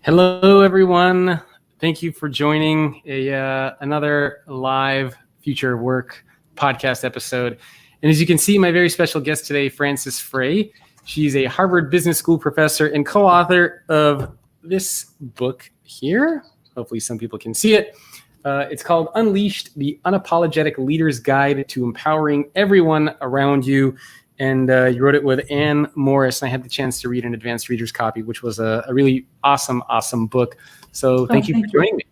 Hello, everyone. Thank you for joining another live Future of Work podcast episode. And as you can see, my very special guest today, Frances Frei. She's a Harvard Business School professor and co-author of this book here. Hopefully some people can see it. It's called Unleashed, the Unapologetic Leader's Guide to Empowering Everyone Around You. And you wrote it with Anne Morris, and I had the chance to read an advanced reader's copy, which was a really awesome book. So thank you for joining me.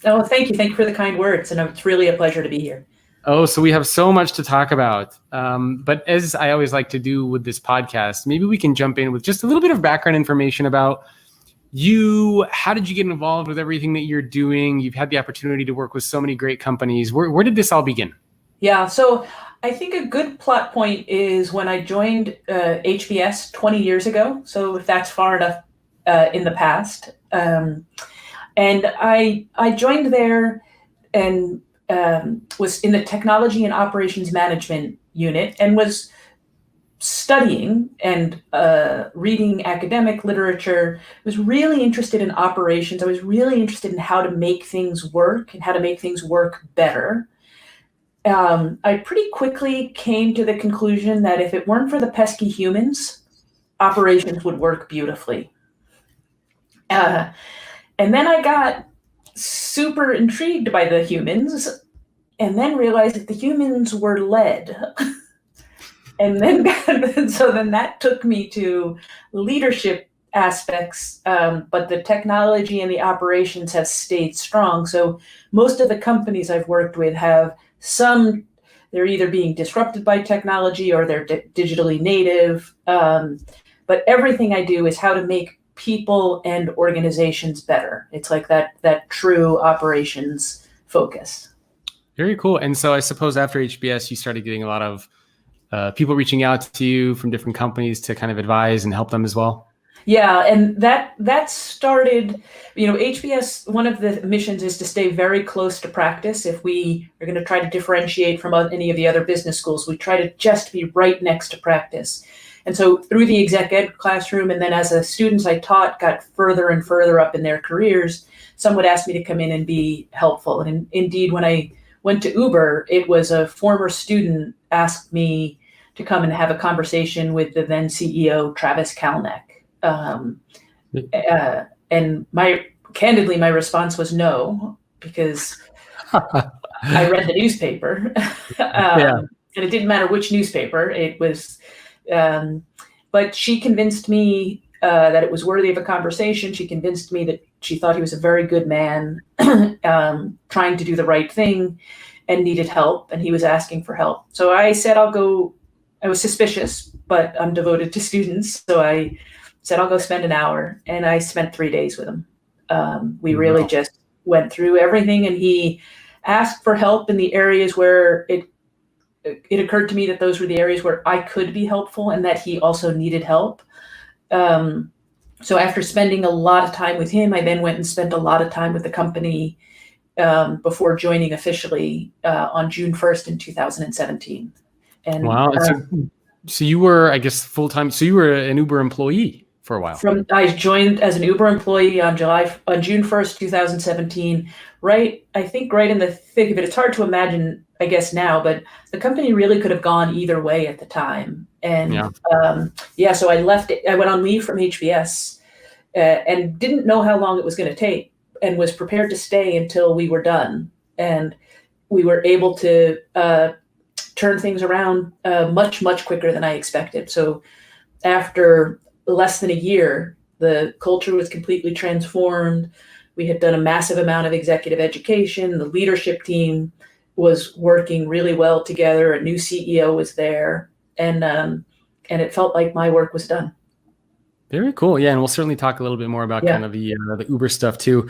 Oh, thank you. Thank you for the kind words. And it's really a pleasure to be here. Oh, so we have so much to talk about. But as I always like to do with this podcast, maybe we can jump in with just a little bit of background information about you. How did you get involved with everything that you're doing? You've had the opportunity to work with so many great companies. Where did this all begin? Yeah, so I think a good plot point is when I joined HBS 20 years ago. So if that's far enough in the past. And I joined there and was in the technology and operations management unit and was studying and reading academic literature. I was really interested in operations. I was really interested in how to make things work and how to make things work better. I pretty quickly came to the conclusion that if it weren't for the pesky humans, operations would work beautifully. And then I got super intrigued by the humans and then realized that the humans were led. And then, so then that took me to leadership aspects, but the technology and the operations have stayed strong. So most of the companies I've worked with have they're either being disrupted by technology or they're digitally native. But everything I do is how to make people and organizations better. It's like that true operations focus. Very cool. And so I suppose after HBS, you started getting a lot of people reaching out to you from different companies to kind of advise and help them as well. Yeah, and that started, HBS, one of the missions is to stay very close to practice. If we are going to try to differentiate from any of the other business schools, we try to just be right next to practice. And so through the exec ed classroom, and then as a students I taught got further and further up in their careers, some would ask me to come in and be helpful. And indeed, when I went to Uber, it was a former student asked me to come and have a conversation with the then CEO, Travis Kalanick. And my response was no, because I read the newspaper, and it didn't matter which newspaper it was. But she convinced me that it was worthy of a conversation. She convinced me that she thought he was a very good man, trying to do the right thing and needed help. And he was asking for help. So I said, I'll go. I was suspicious, but I'm devoted to students. So I said, I'll go spend an hour. And I spent 3 days with him. We really just went through everything. And he asked for help in the areas where it occurred to me that those were the areas where I could be helpful and that he also needed help. So after spending a lot of time with him, I then went and spent a lot of time with the company before joining officially on June 1st in 2017. And wow. So you were, I guess, full-time. So you were an Uber employee for a while. I joined as an Uber employee on June 1st, 2017. I think right in the thick of it. It's hard to imagine, I guess, now, but the company really could have gone either way at the time. And so I left it. I went on leave from HBS and didn't know how long it was going to take and was prepared to stay until we were done. And we were able to turn things around much, much quicker than I expected. So after less than a year, the culture was completely transformed. We had done a massive amount of executive education. The leadership team was working really well together. A new CEO was there, and it felt like my work was done. Very cool. Yeah, and we'll certainly talk a little bit more about kind of the Uber stuff too.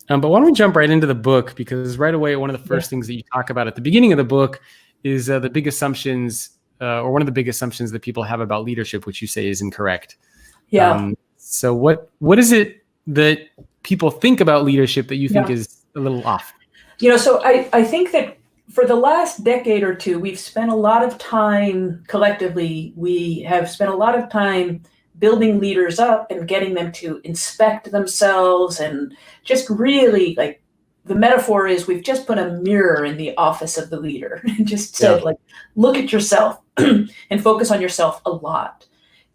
But why don't we jump right into the book? Because right away, one of the first things that you talk about at the beginning of the book is the big assumptions, or one of the big assumptions that people have about leadership, which you say is incorrect. Yeah. So what is it that people think about leadership that you think is a little off? So I think that for the last decade or two, we've spent a lot of time collectively. We have spent a lot of time building leaders up and getting them to inspect themselves, and just really, like, the metaphor is we've just put a mirror in the office of the leader and just said, like, look at yourself and focus on yourself a lot.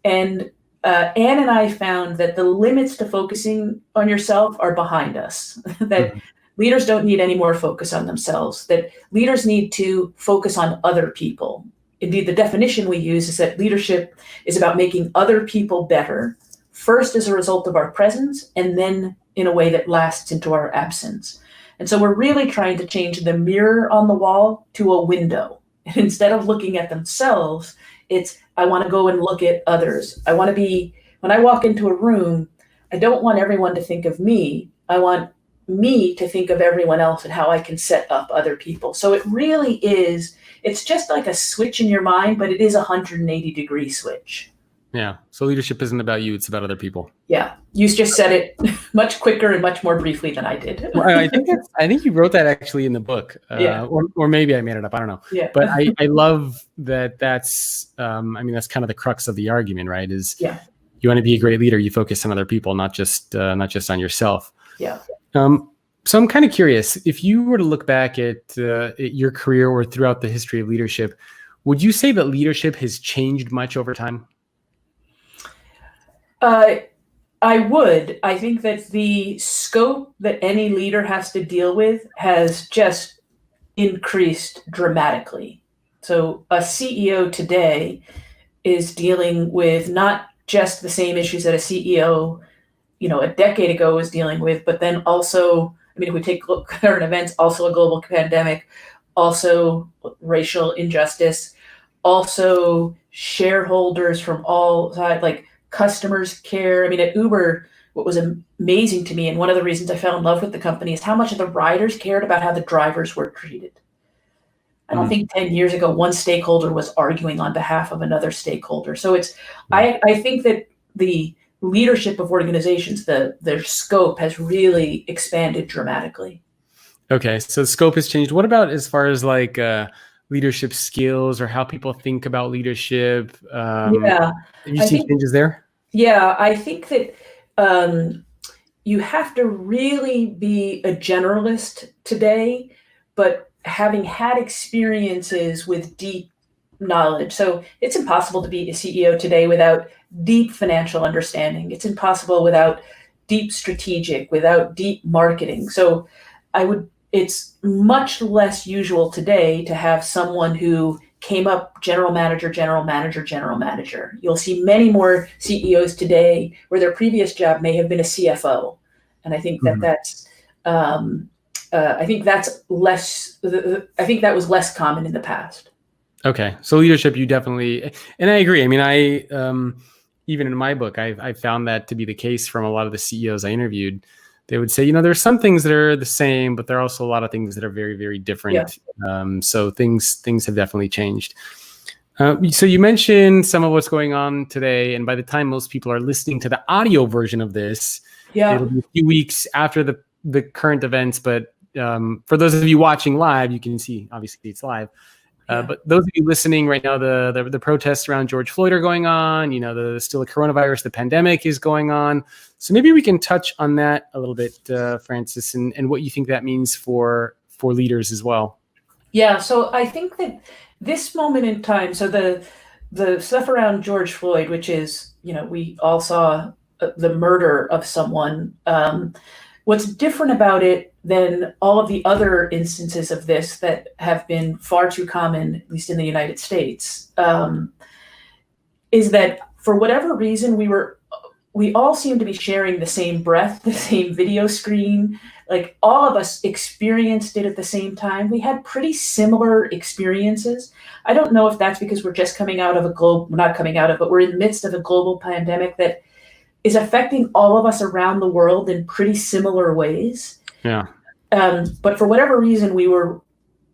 And Anne and I found that the limits to focusing on yourself are behind us, that leaders don't need any more focus on themselves, that leaders need to focus on other people. Indeed, the definition we use is that leadership is about making other people better, first as a result of our presence, and then in a way that lasts into our absence. And so we're really trying to change the mirror on the wall to a window. And instead of looking at themselves, it's, I want to go and look at others. I want to be, when I walk into a room, I don't want everyone to think of me. I want me to think of everyone else and how I can set up other people. So it really is, it's just like a switch in your mind, but it is a 180-degree switch. Yeah. So leadership isn't about you, it's about other people. Yeah. You just said it much quicker and much more briefly than I did. Well, I think you wrote that actually in the book, or maybe I made it up. I don't know. Yeah. But I love that. That's that's kind of the crux of the argument, right? Is you want to be a great leader, you focus on other people, not just on yourself. Yeah. So I'm kind of curious, if you were to look back at your career or throughout the history of leadership, would you say that leadership has changed much over time? I would. I think that the scope that any leader has to deal with has just increased dramatically. So a CEO today is dealing with not just the same issues that a CEO, a decade ago was dealing with, but then also, if we take current events, also a global pandemic, also racial injustice, also shareholders from all sides, like customers care. At Uber, what was amazing to me, and one of the reasons I fell in love with the company, is how much of the riders cared about how the drivers were treated. I don't think 10 years ago, one stakeholder was arguing on behalf of another stakeholder. So it's, I think that the leadership of organizations, their scope has really expanded dramatically. Okay, so scope has changed. What about as far as like leadership skills or how people think about leadership? Have you seen changes there? Yeah, I think that you have to really be a generalist today, but having had experiences with deep knowledge. So it's impossible to be a CEO today without deep financial understanding. It's impossible without deep strategic, without deep marketing. So it's much less usual today to have someone who came up general manager. You'll see many more CEOs today where their previous job may have been a CFO. And I think that's I think that's less. I think that was less common in the past. Okay, so leadership, you definitely, and I agree. I even in my book, I found that to be the case from a lot of the CEOs I interviewed. They would say, there's some things that are the same, but there are also a lot of things that are very, very different. Yeah. So things have definitely changed. So you mentioned some of what's going on today, and by the time most people are listening to the audio version of this, it'll be a few weeks after the current events. But for those of you watching live, you can see, obviously it's live. But those of you listening right now, the protests around George Floyd are going on. Still a coronavirus, the pandemic is going on. So maybe we can touch on that a little bit, Francis, and what you think that means for leaders as well. Yeah, so I think that this moment in time, so the stuff around George Floyd, which is, we all saw the murder of someone. What's different about it than all of the other instances of this that have been far too common, at least in the United States, is that for whatever reason, we all seem to be sharing the same breath, the same video screen. Like all of us experienced it at the same time. We had pretty similar experiences. I don't know if that's because we're just coming out of but we're in the midst of a global pandemic that is affecting all of us around the world in pretty similar ways. Yeah. But for whatever reason, we were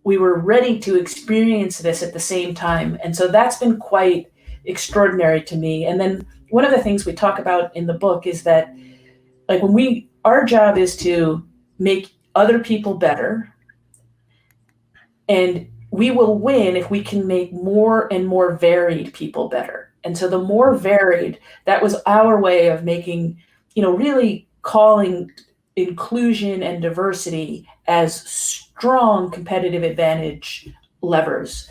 ready to experience this at the same time. And so that's been quite extraordinary to me. And then one of the things we talk about in the book is that, like, our job is to make other people better, and we will win if we can make more and more varied people better. And so the more varied, that was our way of making, really calling inclusion and diversity as strong competitive advantage levers.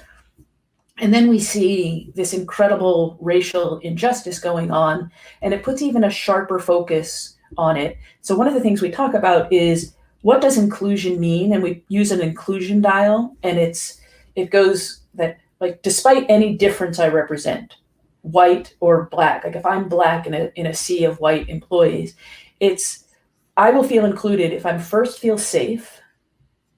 And then we see this incredible racial injustice going on, and it puts even a sharper focus on it. So one of the things we talk about is, what does inclusion mean? And we use an inclusion dial, and it goes that, like, despite any difference I represent, white or black, like if I'm black in a sea of white employees, I will feel included if I first feel safe,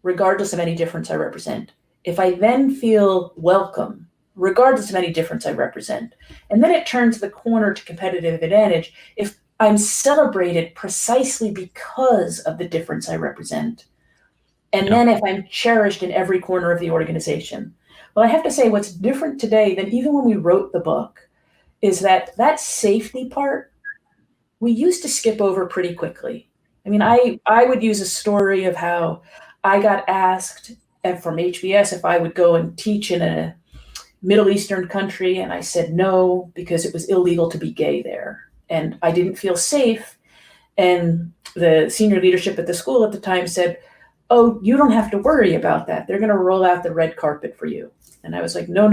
regardless of any difference I represent. If I then feel welcome, regardless of any difference I represent. And then it turns the corner to competitive advantage if I'm celebrated precisely because of the difference I represent. And then if I'm cherished in every corner of the organization. Well, I have to say, what's different today than even when we wrote the book is that safety part, we used to skip over pretty quickly. I mean, I would use a story of how I got asked from HBS if I would go and teach in a Middle Eastern country, and I said no because it was illegal to be gay there. And I didn't feel safe. And the senior leadership at the school at the time said, "Oh, you don't have to worry about that. They're going to roll out the red carpet for you." And I was like, no.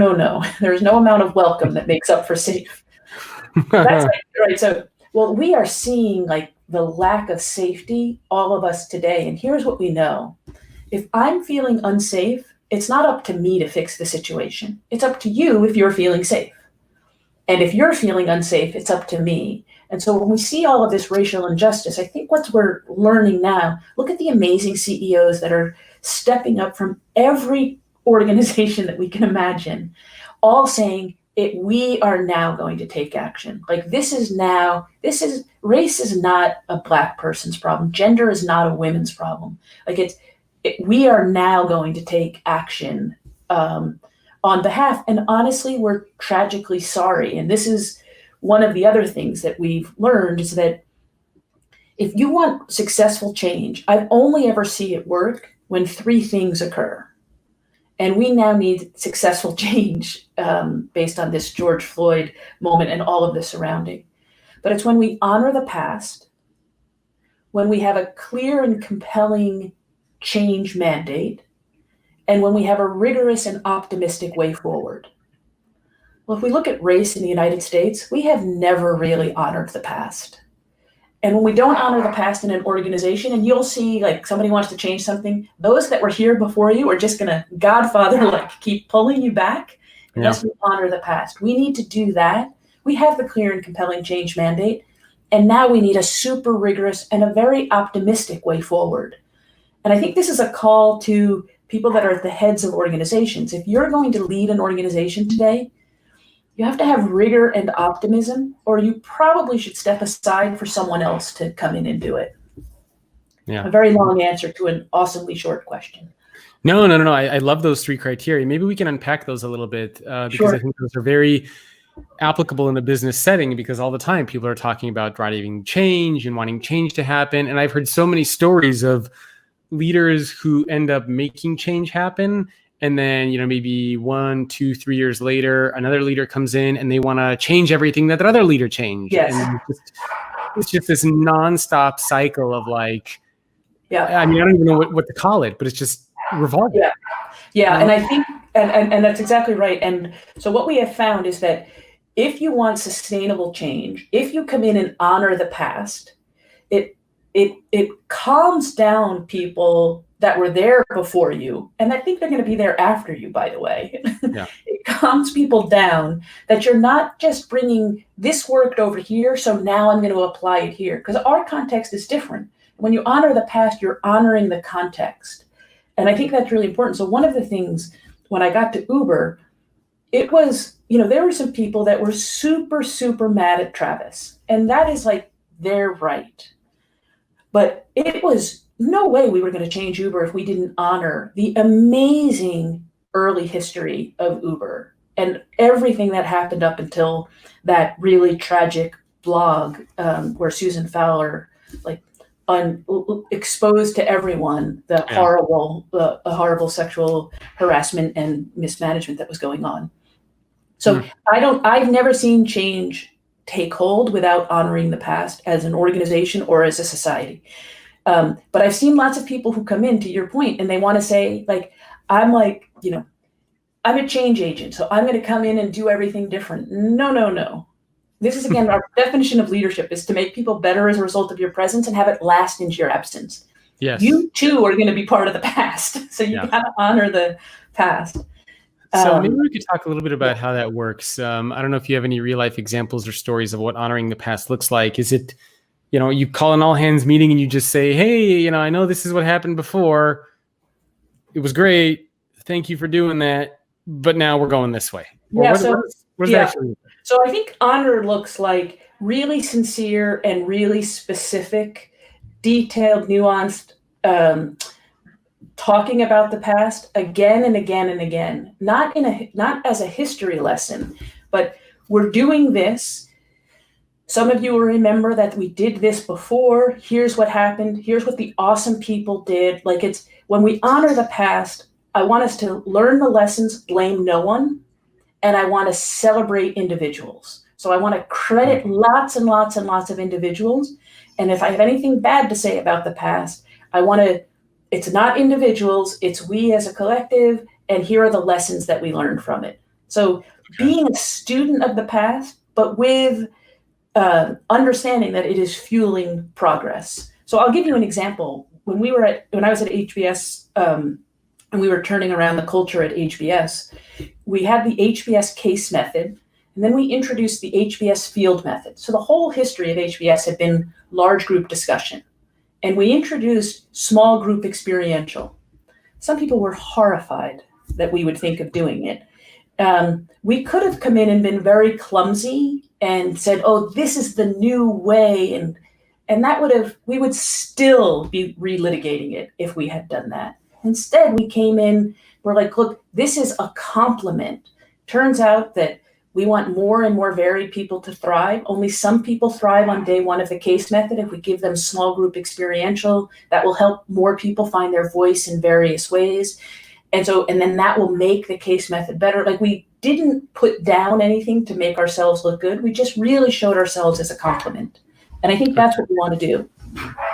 There's no amount of welcome that makes up for safe. That's right. So, well, we are seeing like the lack of safety, all of us today. And here's what we know. If I'm feeling unsafe, it's not up to me to fix the situation. It's up to you if you're feeling safe. And if you're feeling unsafe, it's up to me. And so when we see all of this racial injustice, I think what we're learning now, look at the amazing CEOs that are stepping up from every organization that we can imagine, all saying, we are now going to take action. Like race is not a Black person's problem. Gender is not a women's problem. Like we are now going to take action on behalf. And honestly, we're tragically sorry. And this is one of the other things that we've learned is that if you want successful change, I've only ever seen it work when three things occur. And we now need successful change based on this George Floyd moment and all of the surrounding. But it's when we honor the past, when we have a clear and compelling change mandate, and when we have a rigorous and optimistic way forward. Well, if we look at race in the United States, we have never really honored the past. And when we don't honor the past in an organization, and you'll see like somebody wants to change something, those that were here before you are just going to Godfather keep pulling you back unless we honor the past. We need to do that. We have the clear and compelling change mandate. And now we need a super rigorous and a very optimistic way forward. And I think this is a call to people that are at the heads of organizations. If you're going to lead an organization today, you have to have rigor and optimism, or you probably should step aside for someone else to come in and do it. Yeah. A very long answer to an awesomely short question. No. I love those three criteria. Maybe we can unpack those a little bit because I think those are very applicable in a business setting, because all the time people are talking about driving change and wanting change to happen. And I've heard so many stories of leaders who end up making change happen. And then, maybe 1, 2, 3 years later, another leader comes in and they want to change everything that other leader changed. Yes. And it's just this nonstop cycle of like, I mean, I don't even know what to call it, but it's just revolving. Yeah. And I think, and that's exactly right. And so what we have found is that if you want sustainable change, if you come in and honor the past, it calms down people that were there before you. And I think they're going to be there after you, by the way. Yeah. It calms people down that you're not just bringing this worked over here, so now I'm going to apply it here. Because our context is different. When you honor the past, you're honoring the context. And I think that's really important. So one of the things when I got to Uber, it was, there were some people that were super, super mad at Travis. And that is like their right. But it was no way we were going to change Uber if we didn't honor the amazing early history of Uber and everything that happened up until that really tragic blog where Susan Fowler exposed to everyone the horrible sexual harassment and mismanagement that was going on. So I've never seen change take hold without honoring the past as an organization or as a society. But I've seen lots of people who come in, to your point, and they want to say, like, I'm a change agent, so I'm going to come in and do everything different. No, no, no. This is, again, our definition of leadership is to make people better as a result of your presence and have it last into your absence. Yes. You too are going to be part of the past. So you got to honor the past. So maybe we could talk a little bit about how that works. I don't know if you have any real life examples or stories of what honoring the past looks like. Is it, you call an all hands meeting and you just say, hey, I know this is what happened before. It was great. Thank you for doing that. But now we're going this way. Or what does that actually mean? So I think honor looks like really sincere and really specific, detailed, nuanced, talking about the past again and again and again, not as a history lesson, but we're doing this. Some of you will remember that we did this before. Here's what happened. Here's what the awesome people did. Like, it's when we honor the past, I want us to learn the lessons, blame no one, and I want to celebrate individuals. So I want to credit lots and lots and lots of individuals. And if I have anything bad to say about the past, it's not individuals, it's we as a collective, and here are the lessons that we learned from it. So being a student of the past, but with understanding that it is fueling progress. So I'll give you an example. When I was at HBS, and we were turning around the culture at HBS, we had the HBS case method, and then we introduced the HBS field method. So the whole history of HBS had been large group discussion. And we introduced small group experiential. Some people were horrified that we would think of doing it. We could have come in and been very clumsy and said, oh, this is the new way. And we would still be relitigating it if we had done that. Instead, we came in, we're like, look, this is a compliment. Turns out that we want more and more varied people to thrive. Only some people thrive on day one of the case method. If we give them small group experiential, that will help more people find their voice in various ways. And then that will make the case method better. Like, we didn't put down anything to make ourselves look good. We just really showed ourselves as a compliment. And I think that's what we want to do.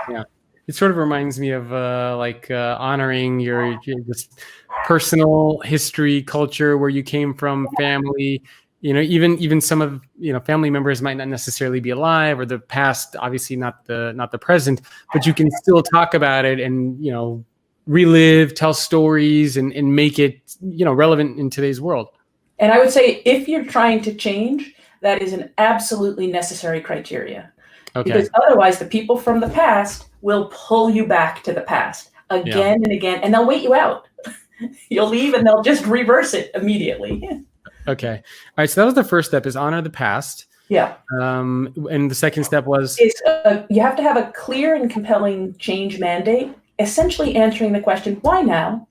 Yeah. It sort of reminds me of honoring your just personal history, culture, where you came from, family. Even some of family members might not necessarily be alive, or the past, obviously not the present, but you can still talk about it and relive, tell stories, and make it relevant in today's world. And I would say, if you're trying to change, that is an absolutely necessary criteria. Okay. Because otherwise, the people from the past will pull you back to the past again and again, and they'll wait you out. You'll leave, and they'll just reverse it immediately. Okay. All right. So that was the first step, is honor the past. Yeah. And the second step was? You have to have a clear and compelling change mandate, essentially answering the question, why now?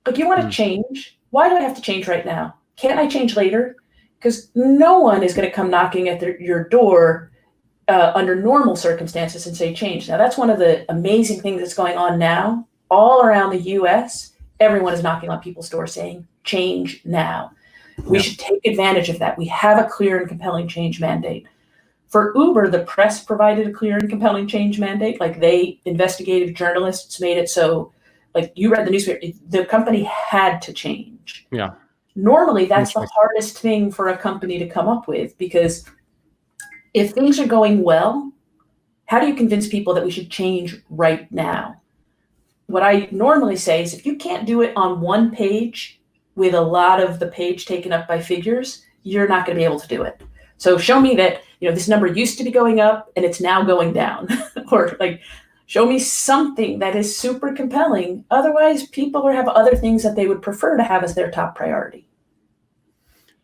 Like, you want to change. Why do I have to change right now? Can't I change later? Because no one is going to come knocking at your door under normal circumstances and say change. Now, that's one of the amazing things that's going on now. All around the US, everyone is knocking on people's doors saying, change now. We should take advantage of that. We have a clear and compelling change mandate. For Uber, the press provided a clear and compelling change mandate. Like, investigative journalists made it so, like, you read the newspaper, the company had to change. Yeah. Normally, that's the hardest thing for a company to come up with, because if things are going well, how do you convince people that we should change right now? What I normally say is, if you can't do it on one page with a lot of the page taken up by figures, you're not going to be able to do it. So show me that, this number used to be going up and it's now going down. Or show me something that is super compelling. Otherwise, people will have other things that they would prefer to have as their top priority.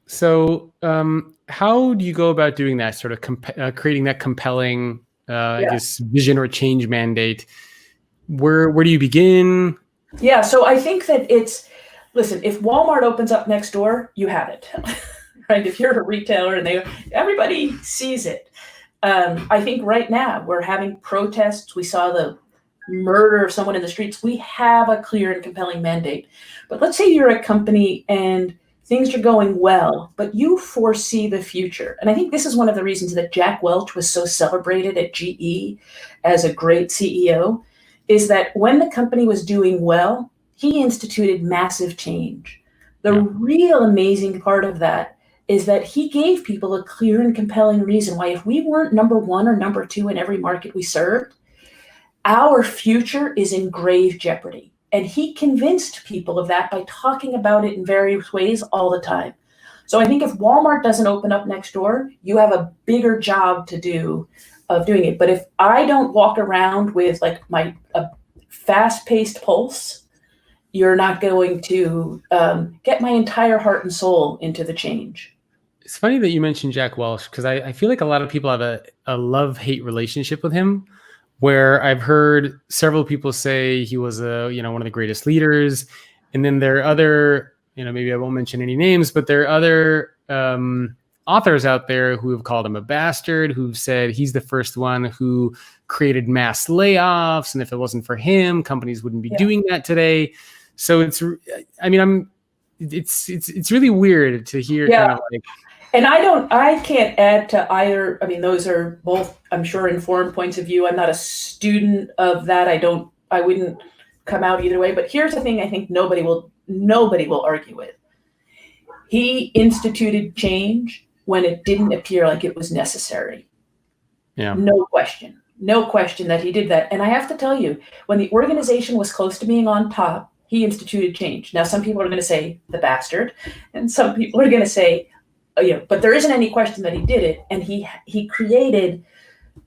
So how do you go about doing that, sort of creating that compelling, I guess, vision or change mandate? Where do you begin? Yeah, so I think that listen, if Walmart opens up next door, you have it, right? If you're a retailer and everybody sees it. I think right now we're having protests. We saw the murder of someone in the streets. We have a clear and compelling mandate. But let's say you're a company and things are going well, but you foresee the future. And I think this is one of the reasons that Jack Welch was so celebrated at GE as a great CEO, is that when the company was doing well, he instituted massive change. The real amazing part of that is that he gave people a clear and compelling reason why, if we weren't number one or number two in every market we served, our future is in grave jeopardy. And he convinced people of that by talking about it in various ways all the time. So I think if Walmart doesn't open up next door, you have a bigger job to do of doing it. But if I don't walk around with like a fast-paced pulse, you're not going to get my entire heart and soul into the change. It's funny that you mentioned Jack Welch, because I feel like a lot of people have a love-hate relationship with him, where I've heard several people say he was one of the greatest leaders. And then there are other, maybe I won't mention any names, but there are other authors out there who have called him a bastard, who've said he's the first one who created mass layoffs. And if it wasn't for him, companies wouldn't be doing that today. So it's really weird to hear kind of like. And I can't add to either. I mean, those are both, I'm sure, informed points of view. I'm not a student of that. I wouldn't come out either way. But here's the thing I think nobody will argue with. He instituted change when it didn't appear like it was necessary. Yeah. No question that he did that. And I have to tell you, when the organization was close to being on top, he instituted change. Now, some people are going to say the bastard, and some people are going to say, but there isn't any question that he did it. And he created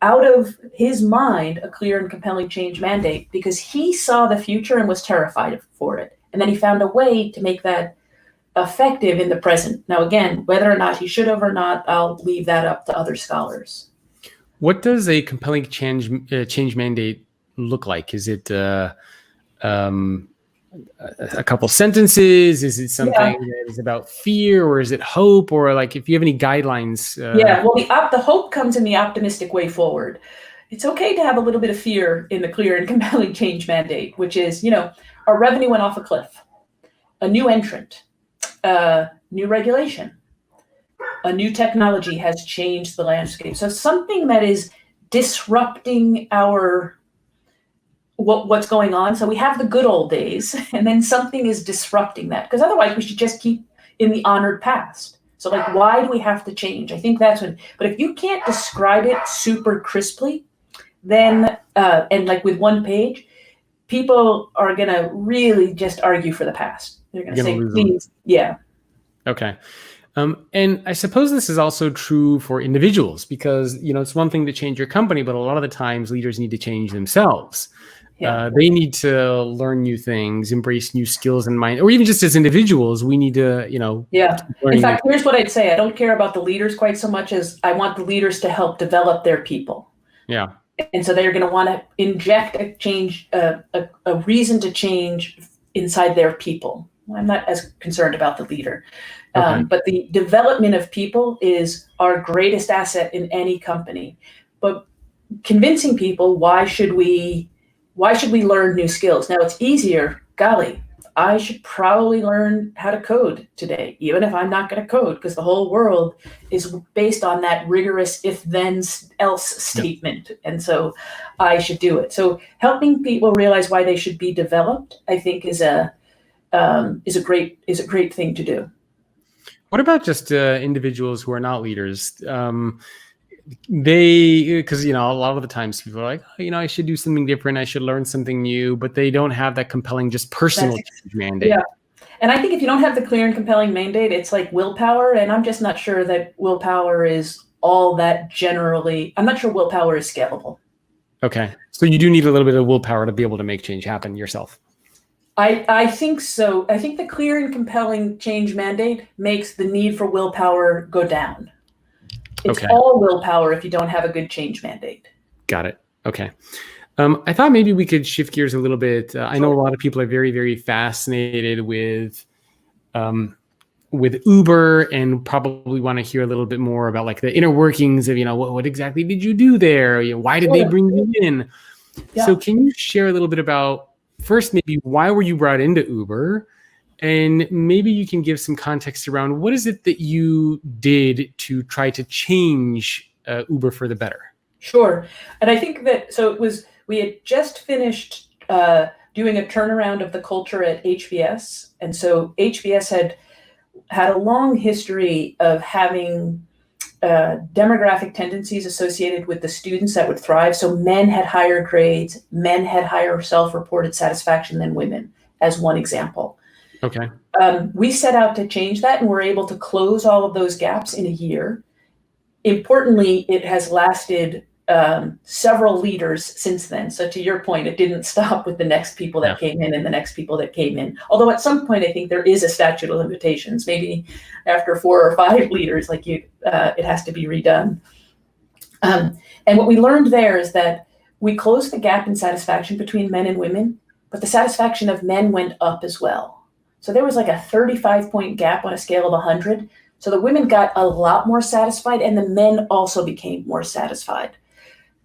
out of his mind a clear and compelling change mandate because he saw the future and was terrified for it. And then he found a way to make that effective in the present. Now, again, whether or not he should have or not, I'll leave that up to other scholars. What does a compelling change mandate look like? Is it a couple sentences? Is it something that is about fear, or is it hope, or like if you have any guidelines? Well, the hope comes in the optimistic way forward. It's okay to have a little bit of fear in the clear and compelling change mandate, which is, our revenue went off a cliff, a new entrant, new regulation, a new technology has changed the landscape. So something that is disrupting what's going on. So we have the good old days, and then something is disrupting that, because otherwise we should just keep in the honored past. So like, why do we have to change? I think that's when, but if you can't describe it super crisply, then, and like with one page, people are going to really just argue for the past. They're going to say, please. Yeah. Okay. And I suppose this is also true for individuals, because, it's one thing to change your company, but a lot of the times leaders need to change themselves. Yeah. They need to learn new things, embrace new skills and mind, or even just as individuals, we need to, In fact, here's what I'd say. I don't care about the leaders quite so much as I want the leaders to help develop their people. Yeah. And so they're going to want to inject a change, a reason to change inside their people. I'm not as concerned about the leader. Okay. But the development of people is our greatest asset in any company. But convincing people, why should we learn new skills? Now, it's easier. Golly, I should probably learn how to code today, even if I'm not going to code, because the whole world is based on that rigorous if then else statement. And so I should do it. So helping people realize why they should be developed, I think is a great thing to do. What about just individuals who are not leaders? Because a lot of the times people are like, I should do something different, I should learn something new, but they don't have that compelling, just personal change mandate. Yeah, and I think if you don't have the clear and compelling mandate, it's like willpower, and I'm just not sure that willpower is all that generally. I'm not sure willpower is scalable. Okay, so you do need a little bit of willpower to be able to make change happen yourself. I think so. I think the clear and compelling change mandate makes the need for willpower go down. It's all willpower if you don't have a good change mandate. Got it. Okay. I thought maybe we could shift gears a little bit. I know a lot of people are very, very fascinated with Uber, and probably want to hear a little bit more about like the inner workings of, what exactly did you do there? Why did they bring you in? Yeah. So can you share a little bit about, first, maybe why were you brought into Uber? And maybe you can give some context around what is it that you did to try to change Uber for the better? Sure. And I think that, so it was, we had just finished doing a turnaround of the culture at HBS. And so HBS had a long history of having demographic tendencies associated with the students that would thrive. So men had higher grades, men had higher self-reported satisfaction than women, as one example. Okay. We set out to change that, and were able to close all of those gaps in a year. Importantly, it has lasted several leaders since then. So to your point, it didn't stop with the next people that came in and the next people that came in. Although at some point, I think there is a statute of limitations. Maybe after 4 or 5 leaders, like it has to be redone. And what we learned there is that we closed the gap in satisfaction between men and women, but the satisfaction of men went up as well. So there was like a 35-point gap on a scale of 100. So the women got a lot more satisfied, and the men also became more satisfied.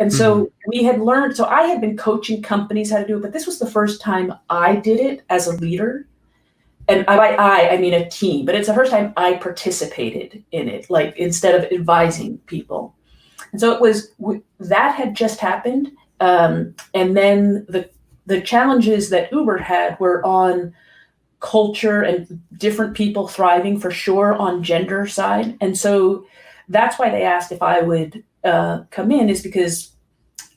And so we had learned, so I had been coaching companies how to do it, but this was the first time I did it as a leader. And by I mean a team, but it's the first time I participated in it, like instead of advising people. And so it was, that had just happened. And then the challenges that Uber had were on culture and different people thriving, for sure, on gender side. And so that's why they asked if I would come in, is because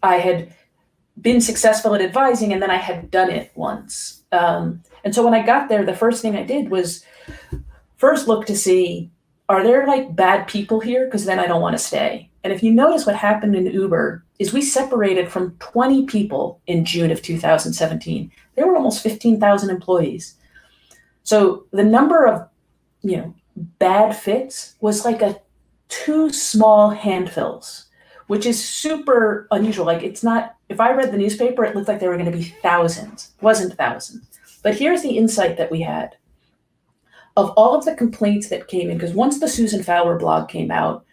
I had been successful at advising, and then I had done it once. And so when I got there, the first thing I did was first look to see, are there like bad people here? Because then I don't want to stay. And if you notice, what happened in Uber is we separated from 20 people in June of 2017. There were almost 15,000 employees. So the number of, bad fits was like 2 small handfuls, which is super unusual. Like, it's not, if I read the newspaper, it looked like there were going to be thousands. It wasn't thousands. But here's the insight that we had. Of all of the complaints that came in, because once the Susan Fowler blog came out,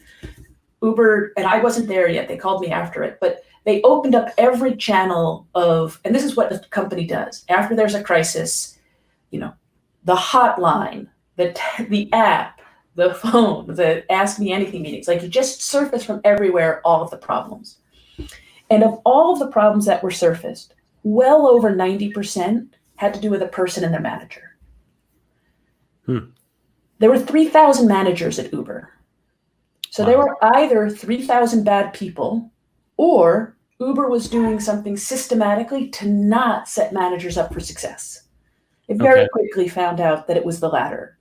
Uber, and I wasn't there yet, they called me after it, but they opened up every channel of, and this is what the company does. After there's a crisis, the hotline, the app, the phone, the Ask Me Anything meetings, like you just surface from everywhere all of the problems. And of all of the problems that were surfaced, well over 90% had to do with a person and their manager. There were 3,000 managers at Uber. So there were either 3,000 bad people, or Uber was doing something systematically to not set managers up for success. It very quickly found out that it was the latter.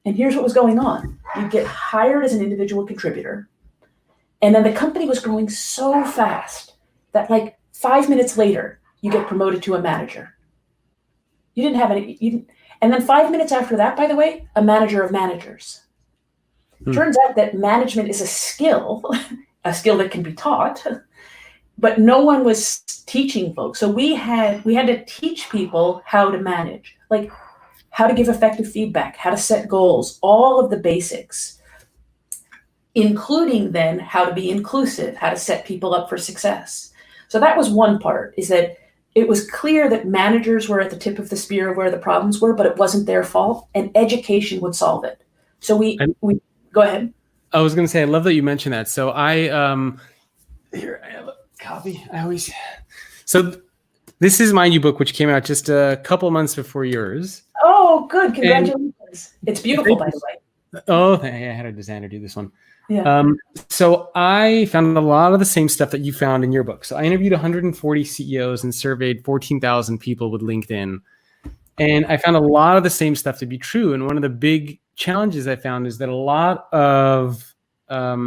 And here's what was going on. You'd get hired as an individual contributor, and then the company was growing so fast that like 5 minutes later, you get promoted to a manager. You didn't have any, and then 5 minutes after that, by the way, a manager of managers. Turns out that management is a skill that can be taught, but no one was teaching folks. So we had to teach people how to manage, like how to give effective feedback, how to set goals, all of the basics, including then how to be inclusive, how to set people up for success. So that was one part, is that it was clear that managers were at the tip of the spear of where the problems were, but it wasn't their fault, and education would solve it. So we go ahead. I was going to say, I love that you mentioned that. So here I have a copy. So this is my new book, which came out just a couple months before yours. Oh, good. Congratulations. It's beautiful, by the way. Oh, I had a designer do this one. Yeah. So I found a lot of the same stuff that you found in your book. So I interviewed 140 CEOs and surveyed 14,000 people with LinkedIn. And I found a lot of the same stuff to be true. And one of the big challenges I found is that a lot of, a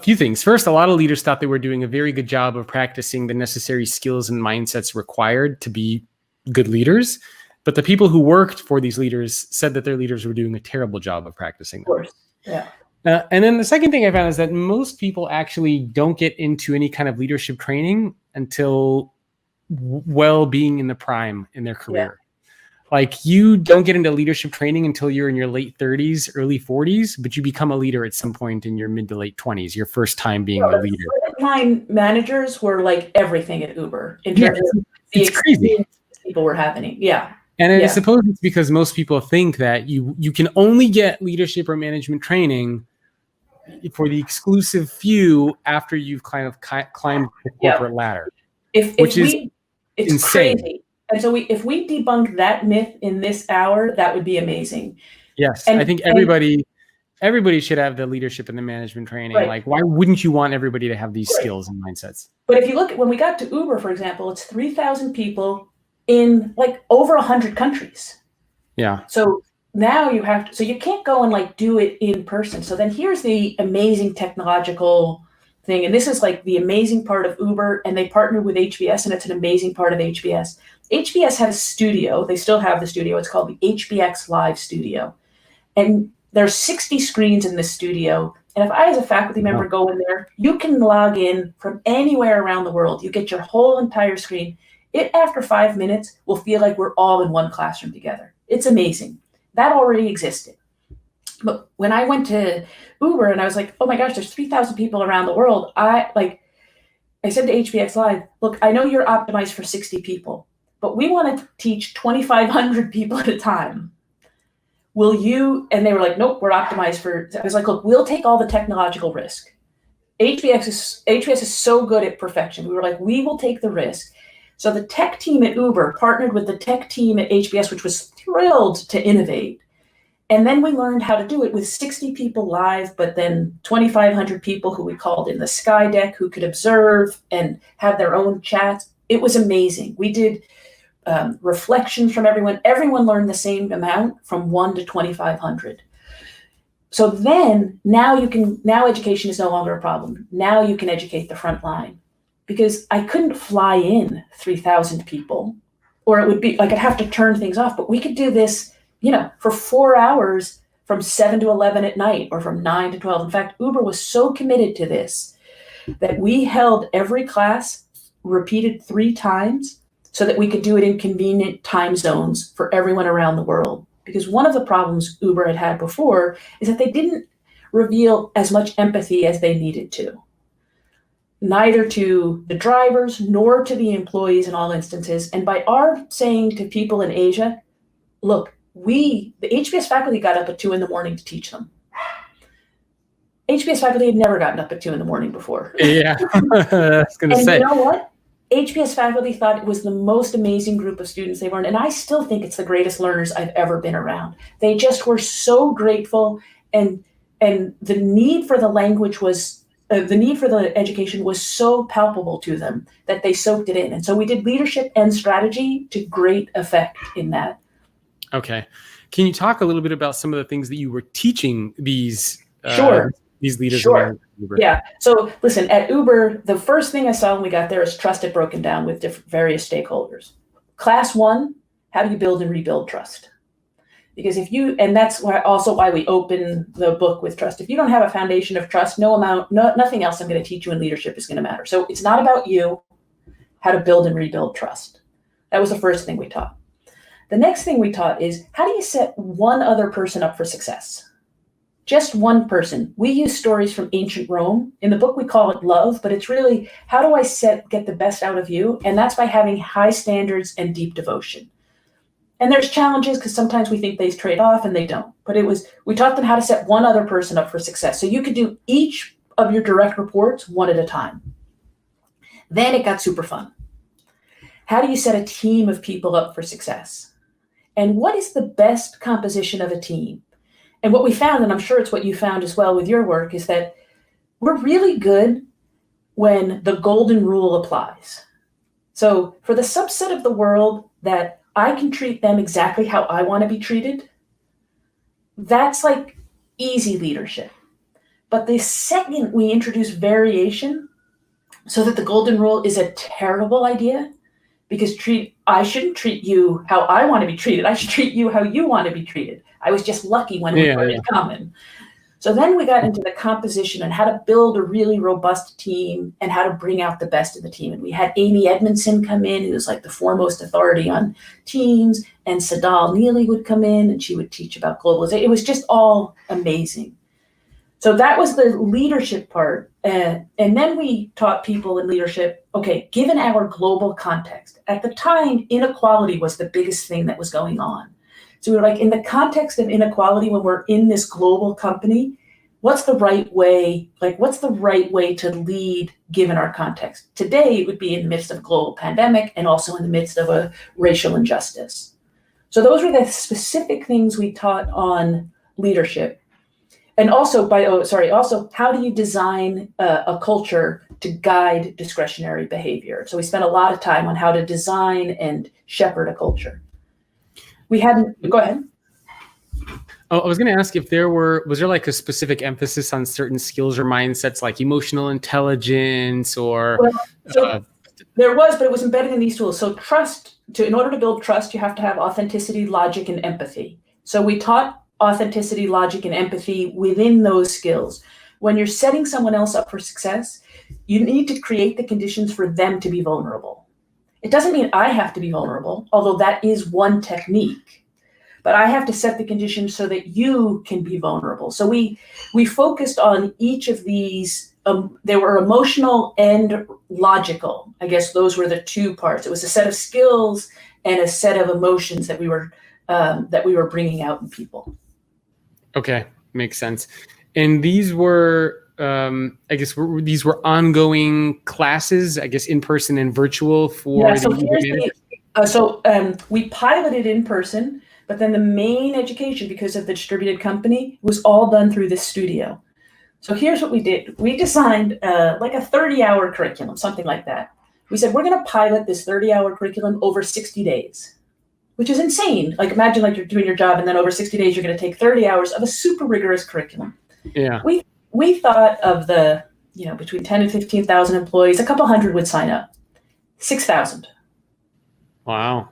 few things. First, a lot of leaders thought they were doing a very good job of practicing the necessary skills and mindsets required to be good leaders. But the people who worked for these leaders said that their leaders were doing a terrible job of practicing them. Of course. Yeah. And then the second thing I found is that most people actually don't get into any kind of leadership training until being in the prime in their career. Yeah. Like, you don't get into leadership training until you're in your late 30s, early 40s, but you become a leader at some point in your mid to late 20s, your first time being a leader. Frontline managers were like everything at Uber in terms of the experience people were having. Yeah. And I Yeah. suppose it's because most people think that you can only get leadership or management training for the exclusive few after you've kind of climbed the corporate ladder, which is It's insane. crazy. And so if we debunk that myth in this hour, that would be amazing. Yes, And I think everybody should have the leadership and the management training. Right. Like, why wouldn't you want everybody to have these Right. skills and mindsets? But if you look at when we got to Uber, for example, it's 3,000 people in like over 100 countries. Yeah. So now you have to, so you can't go and like do it in person. So then here's the amazing technological thing. And this is like the amazing part of Uber, and they partnered with HBS, and it's an amazing part of HBS. HBS had a studio. They still have the studio. It's called the HBX Live Studio. And there's 60 screens in this studio. And if I, as a faculty member, go in there, you can log in from anywhere around the world. You get your whole entire screen. It, after 5 minutes, will feel like we're all in one classroom together. It's amazing. That already existed. But when I went to Uber and I was like, oh my gosh, there's 3,000 people around the world. I said to HBX Live, look, I know you're optimized for 60 people, but we want to teach 2,500 people at a time. Will you? And they were like, nope, we're optimized for, I was like, look, we'll take all the technological risk. HBS is so good at perfection. We were like, we will take the risk. So the tech team at Uber partnered with the tech team at HBS, which was thrilled to innovate. And then we learned how to do it with 60 people live, but then 2,500 people who we called in the Sky Deck who could observe and have their own chats. It was amazing. We did reflections from everyone. Everyone learned the same amount from 1 to 2,500. So then now education is no longer a problem. Now you can educate the front line, because I couldn't fly in 3,000 people, or it would be like I'd have to turn things off. But we could do this, for 4 hours from 7 to 11 at night, or from 9 to 12. In fact, Uber was so committed to this that we held every class repeated 3 times so that we could do it in convenient time zones for everyone around the world. Because one of the problems Uber had before is that they didn't reveal as much empathy as they needed to. Neither to the drivers nor to the employees in all instances. And by our saying to people in Asia, look, the HBS faculty got up at 2 a.m. to teach them. HBS faculty had never gotten up at 2 a.m. before. Yeah, I was going to say. And you know what? HBS faculty thought it was the most amazing group of students they've learned. And I still think it's the greatest learners I've ever been around. They just were so grateful. And the need for the language was, the need for the education was so palpable to them that they soaked it in. And so we did leadership and strategy to great effect in that. Okay. Can you talk a little bit about some of the things that you were teaching these leaders? Sure. Yeah. So listen, at Uber, the first thing I saw when we got there is trust had broken down with various stakeholders. Class 1, how do you build and rebuild trust? Because and that's why we open the book with trust. If you don't have a foundation of trust, nothing else I'm going to teach you in leadership is going to matter. So it's not about you, how to build and rebuild trust. That was the first thing we taught. The next thing we taught is, how do you set one other person up for success? Just one person. We use stories from ancient Rome. In the book, we call it love, but it's really, how do I get the best out of you? And that's by having high standards and deep devotion. And there's challenges because sometimes we think they trade off and they don't. But we taught them how to set one other person up for success. So you could do each of your direct reports one at a time. Then it got super fun. How do you set a team of people up for success? And what is the best composition of a team? And what we found, and I'm sure it's what you found as well with your work, is that we're really good when the golden rule applies. So for the subset of the world that I can treat them exactly how I want to be treated, that's like easy leadership. But the second we introduce variation so that the golden rule is a terrible idea, because I shouldn't treat you how I want to be treated. I should treat you how you want to be treated. I was just lucky when we were in common. So then we got into the composition and how to build a really robust team and how to bring out the best of the team. And we had Amy Edmondson come in, who was like the foremost authority on teams, and Sadal Neely would come in and she would teach about globalization. It was just all amazing. So that was the leadership part. And then we taught people in leadership, okay, given our global context, at the time, inequality was the biggest thing that was going on. So we were like, in the context of inequality, when we're in this global company, what's the right way? Like, what's the right way to lead given our context? Today, it would be in the midst of a global pandemic and also in the midst of a racial injustice. So those were the specific things we taught on leadership. And also, also, how do you design a culture to guide discretionary behavior? So we spent a lot of time on how to design and shepherd a culture. Go ahead. Oh, I was going to ask if was there like a specific emphasis on certain skills or mindsets, like emotional intelligence or? There was, but it was embedded in these tools. So in order to build trust, you have to have authenticity, logic, and empathy. So we taught authenticity, logic, and empathy within those skills. When you're setting someone else up for success, you need to create the conditions for them to be vulnerable. It doesn't mean I have to be vulnerable, although that is one technique, but I have to set the conditions so that you can be vulnerable. So we focused on each of these. They were emotional and logical. I guess those were the two parts. It was a set of skills and a set of emotions that we were bringing out in people. Okay, makes sense. And these were, these were ongoing classes, I guess, in person and virtual for. Yeah, we piloted in person, but then the main education, because of the distributed company, was all done through this studio. So here's what we did. We designed like a 30-hour curriculum, something like that. We said, we're going to pilot this 30-hour curriculum over 60 days. Which is insane. Like, imagine like you're doing your job and then over 60 days, you're going to take 30 hours of a super rigorous curriculum. Yeah. We thought of the, between 10 and 15,000 employees, a couple hundred would sign up. 6,000. Wow.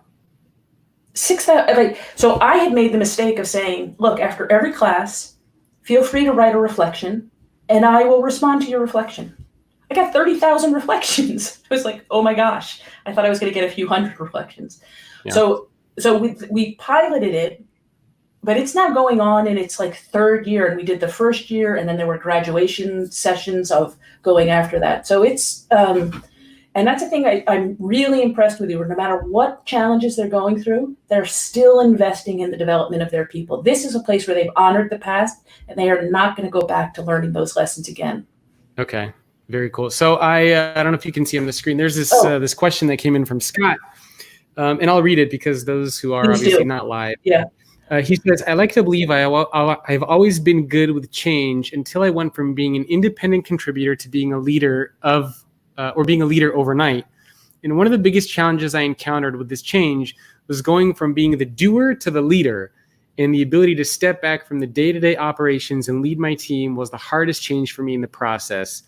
6,000. So I had made the mistake of saying, look, after every class, feel free to write a reflection and I will respond to your reflection. I got 30,000 reflections. I was like, oh my gosh. I thought I was going to get a few hundred reflections. Yeah. So we piloted it, but it's now going on in its like third year, and we did the first year, and then there were graduation sessions of going after that. So it's, and that's the thing I'm really impressed with you. No matter what challenges they're going through, they're still investing in the development of their people. This is a place where they've honored the past, and they are not going to go back to learning those lessons again. Okay, very cool. So I don't know if you can see on the screen. There's this this question that came in from Scott. And I'll read it because those who are obviously not live. Yeah. He says, I like to believe I've always been good with change until I went from being an independent contributor to being a leader being a leader overnight. And one of the biggest challenges I encountered with this change was going from being the doer to the leader. And the ability to step back from the day-to-day operations and lead my team was the hardest change for me in the process.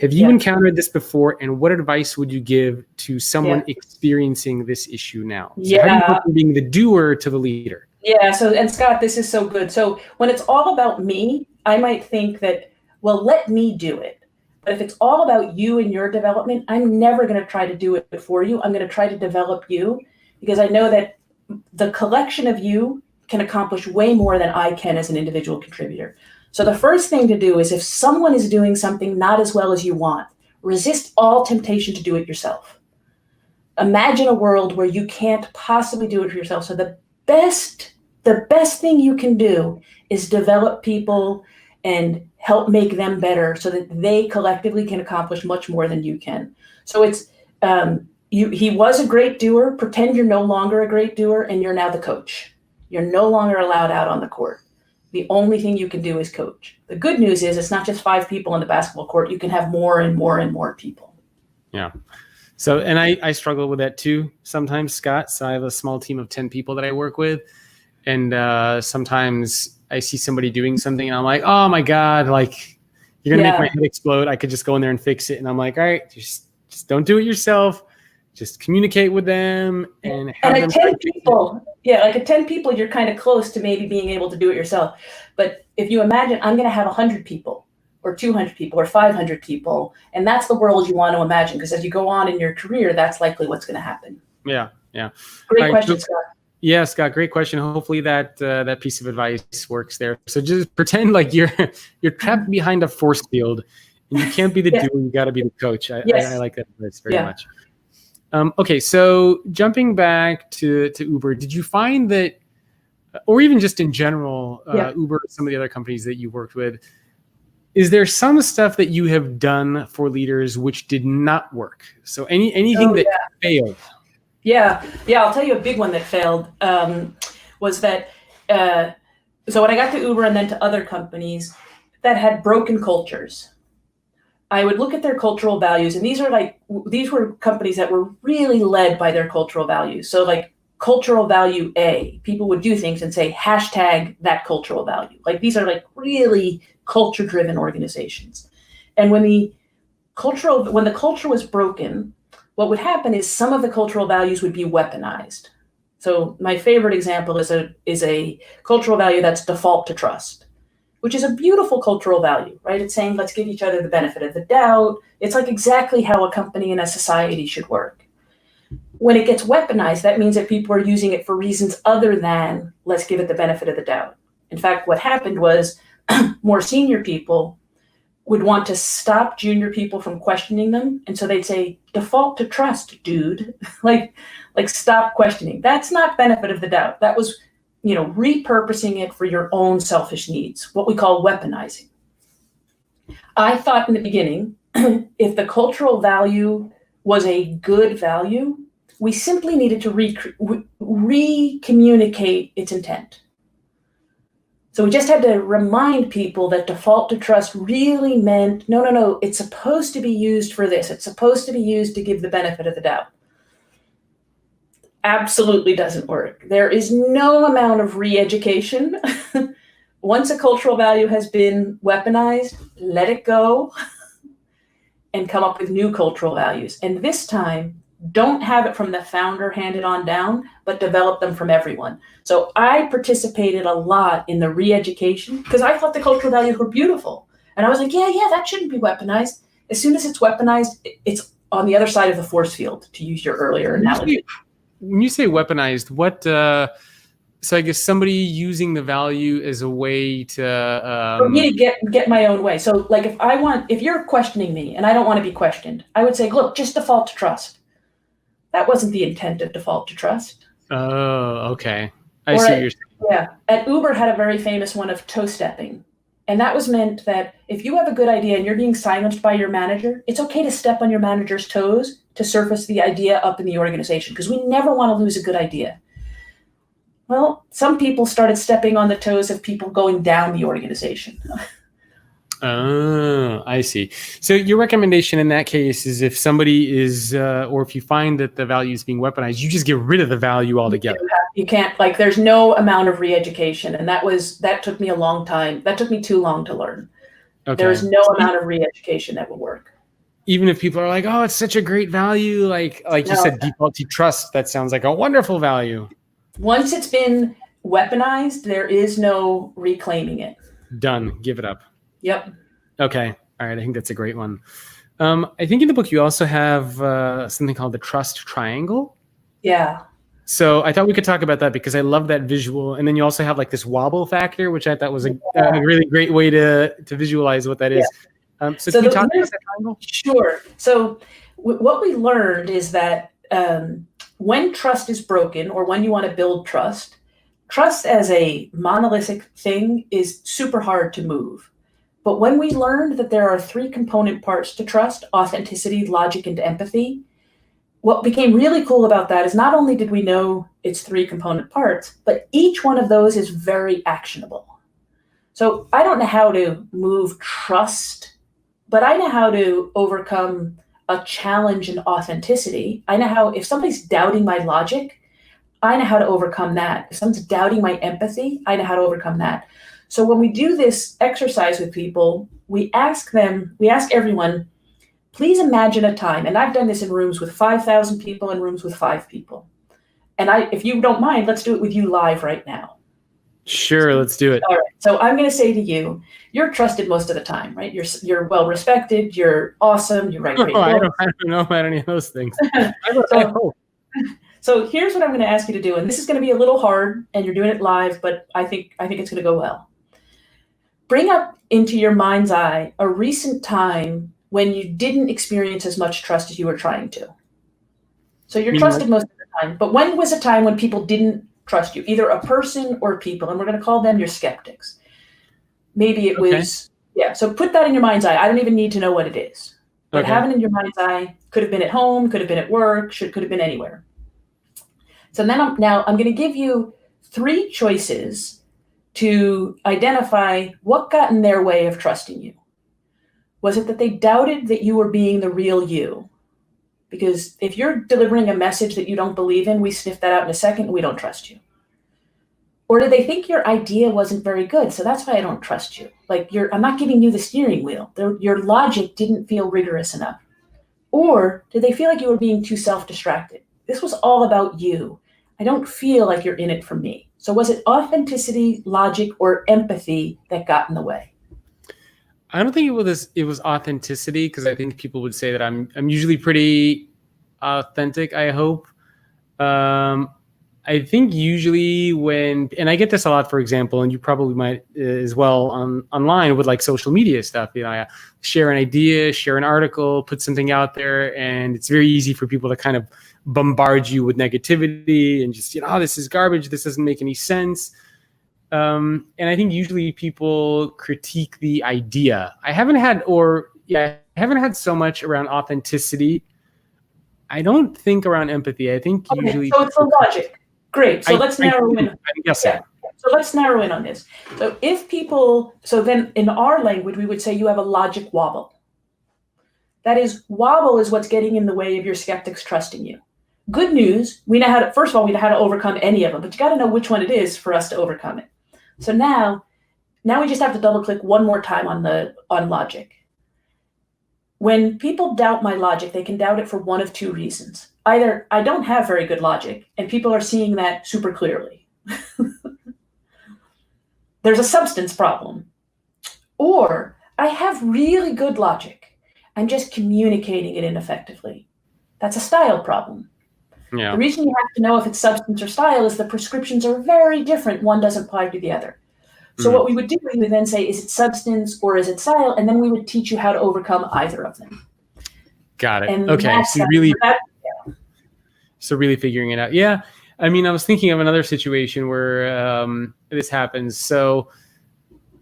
Have you encountered this before, and what advice would you give to someone experiencing this issue now? So how do you go from being the doer to the leader? Yeah, and Scott, this is so good. So when it's all about me, I might think that, well, let me do it. But if it's all about you and your development, I'm never going to try to do it for you. I'm going to try to develop you because I know that the collection of you can accomplish way more than I can as an individual contributor. So the first thing to do is if someone is doing something not as well as you want, resist all temptation to do it yourself. Imagine a world where you can't possibly do it for yourself. So the best thing you can do is develop people and help make them better so that they collectively can accomplish much more than you can. So it's he was a great doer. Pretend you're no longer a great doer and you're now the coach. You're no longer allowed out on the court. The only thing you can do is coach. The good news is it's not just 5 people on the basketball court. You can have more and more and more people. Yeah. So, and I struggle with that too sometimes, Scott. So I have a small team of 10 people that I work with. And sometimes I see somebody doing something and I'm like, oh my God, like you're going to make my head explode. I could just go in there and fix it. And I'm like, all right, just don't do it yourself. Just communicate with them and have them. 10 people, like at 10 people, you're kind of close to maybe being able to do it yourself. But if you imagine, I'm going to have 100 people or 200 people or 500 people, and that's the world you want to imagine. Because as you go on in your career, that's likely what's going to happen. Yeah. Great question, Scott. Yeah, Scott, great question. Hopefully that piece of advice works there. So just pretend like you're trapped behind a force field, and you can't be the Yeah. doer. You got to be the coach. I Yes. like that advice very much. Okay, so jumping back to Uber, did you find that, or even just in general, Uber, some of the other companies that you worked with, is there some stuff that you have done for leaders which did not work? So anything that failed? Yeah, I'll tell you a big one that failed was that. So when I got to Uber and then to other companies that had broken cultures, I would look at their cultural values, and these were companies that were really led by their cultural values. So like cultural value A, people would do things and say hashtag that cultural value. Like these are like really culture-driven organizations. And when the culture was broken, what would happen is some of the cultural values would be weaponized. So my favorite example is a cultural value that's default to trust, which is a beautiful cultural value, right? It's saying let's give each other the benefit of the doubt. It's like exactly how a company and a society should work. When it gets weaponized, that means that people are using it for reasons other than let's give it the benefit of the doubt. In fact, what happened was more senior people would want to stop junior people from questioning them. And so they'd say, default to trust, dude. like stop questioning. That's not benefit of the doubt. That was, repurposing it for your own selfish needs, what we call weaponizing. I thought in the beginning, if the cultural value was a good value, we simply needed to re-communicate its intent. So we just had to remind people that default to trust really meant, no, it's supposed to be used for this. It's supposed to be used to give the benefit of the doubt. Absolutely doesn't work. There is no amount of re-education. Once a cultural value has been weaponized, let it go and come up with new cultural values. And this time, don't have it from the founder handed on down, but develop them from everyone. So I participated a lot in the re-education because I thought the cultural values were beautiful. And I was like, yeah, that shouldn't be weaponized. As soon as it's weaponized, it's on the other side of the force field, to use your earlier analogy. When you say weaponized, what, so I guess somebody using the value as a way to... For me to get my own way. So like if you're questioning me and I don't want to be questioned, I would say, look, just default to trust. That wasn't the intent of default to trust. Oh, okay. I see what you're saying. Yeah. At Uber had a very famous one of toe stepping. And that was meant that if you have a good idea and you're being silenced by your manager, it's okay to step on your manager's toes to surface the idea up in the organization, because we never want to lose a good idea. Well, some people started stepping on the toes of people going down the organization. Oh, I see. So your recommendation in that case is if somebody is, or if you find that the value is being weaponized, you just get rid of the value altogether. You can't, there's no amount of re-education. And that took me a long time. That took me too long to learn. Okay. There's no amount of re-education that will work. Even if people are like, oh, it's such a great value. Like you said, default to trust, that sounds like a wonderful value. Once it's been weaponized, there is no reclaiming it. Done. Give it up. Yep. Okay. All right. I think that's a great one. I think in the book you also have something called the trust triangle. Yeah. So I thought we could talk about that because I love that visual. And then you also have like this wobble factor, which I thought was a really great way to visualize what that is. So can you talk about that triangle? Sure. So what we learned is that when trust is broken, or when you want to build trust as a monolithic thing is super hard to move. But when we learned that there are 3 component parts to trust: authenticity, logic, and empathy, what became really cool about that is not only did we know its 3 component parts, but each one of those is very actionable. So I don't know how to move trust, but I know how to overcome a challenge in authenticity. I know how, if somebody's doubting my logic, I know how to overcome that. If someone's doubting my empathy, I know how to overcome that. So when we do this exercise with people, we ask everyone, please imagine a time, and I've done this in rooms with 5,000 people and rooms with 5 people. And if you don't mind, let's do it with you live right now. Sure, let's do it. All right. So I'm going to say to you, you're trusted most of the time, right? You're well respected. You're awesome. You write great books. I don't know about any of those things. So here's what I'm going to ask you to do, and this is going to be a little hard, and you're doing it live, but I think it's going to go well. Bring up into your mind's eye a recent time when you didn't experience as much trust as you were trying to. So you're trusted most of the time, but when was a time when people didn't trust you, either a person or people, and we're going to call them your skeptics. Maybe it was, so put that in your mind's eye. I don't even need to know what it is, but have it in your mind's eye. Could have been at home, could have been at work, could have been anywhere. So then I'm going to give you 3 choices to identify what got in their way of trusting you. Was it that they doubted that you were being the real you? Because if you're delivering a message that you don't believe in, we sniff that out in a second and we don't trust you. Or did they think your idea wasn't very good? So that's why I don't trust you. Like I'm not giving you the steering wheel. Your logic didn't feel rigorous enough. Or did they feel like you were being too self-distracted? This was all about you. I don't feel like you're in it for me. So was it authenticity, logic, or empathy that got in the way? I don't think it was authenticity, because I think people would say that I'm usually pretty authentic, I hope. I think usually and I get this a lot, for example, and you probably might as well online with like social media stuff. I share an idea, share an article, put something out there, and it's very easy for people to kind of bombard you with negativity and just, this is garbage, this doesn't make any sense. And I think usually people critique the idea. I haven't had so much around authenticity. I don't think around empathy. I think usually. So it's the logic. Great. So let's narrow in. Yes. Yeah. So let's narrow in on this. So so then in our language, we would say you have a logic wobble. That is, wobble is what's getting in the way of your skeptics trusting you. Good news, we know how to overcome any of them, but you got to know which one it is for us to overcome it. So now we just have to double click one more time on logic. When people doubt my logic, they can doubt it for one of 2 reasons. Either I don't have very good logic, and people are seeing that super clearly. There's a substance problem. Or I have really good logic. I'm just communicating it ineffectively. That's a style problem. Yeah. The reason you have to know if it's substance or style is the prescriptions are very different. One doesn't apply to the other. So what we would do, we would then say, is it substance or is it style? And then we would teach you how to overcome either of them. Got it. And okay. So really figuring it out. Yeah. I mean, I was thinking of another situation where this happens. So,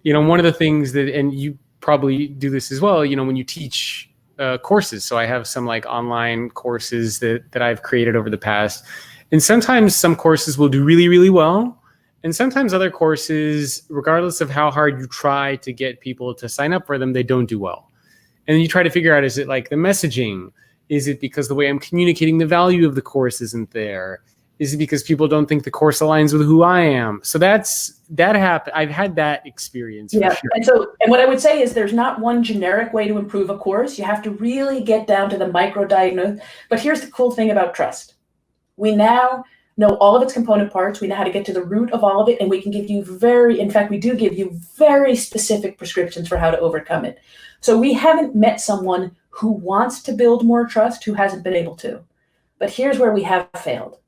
one of the things that, and you probably do this as well, when you teach courses. So I have some like online courses that I've created over the past. And sometimes some courses will do really, really well. And sometimes other courses, regardless of how hard you try to get people to sign up for them, they don't do well. And then you try to figure out, is it like the messaging? Is it because the way I'm communicating the value of the course isn't there? Is it because people don't think the course aligns with who I am? So that happened. I've had that experience. Yeah. For sure. And what I would say is there's not one generic way to improve a course. You have to really get down to the micro diagnose. But here's the cool thing about trust. We now know all of its component parts. We know how to get to the root of all of it. And we can give you we do give you very specific prescriptions for how to overcome it. So we haven't met someone who wants to build more trust who hasn't been able to. But here's where we have failed.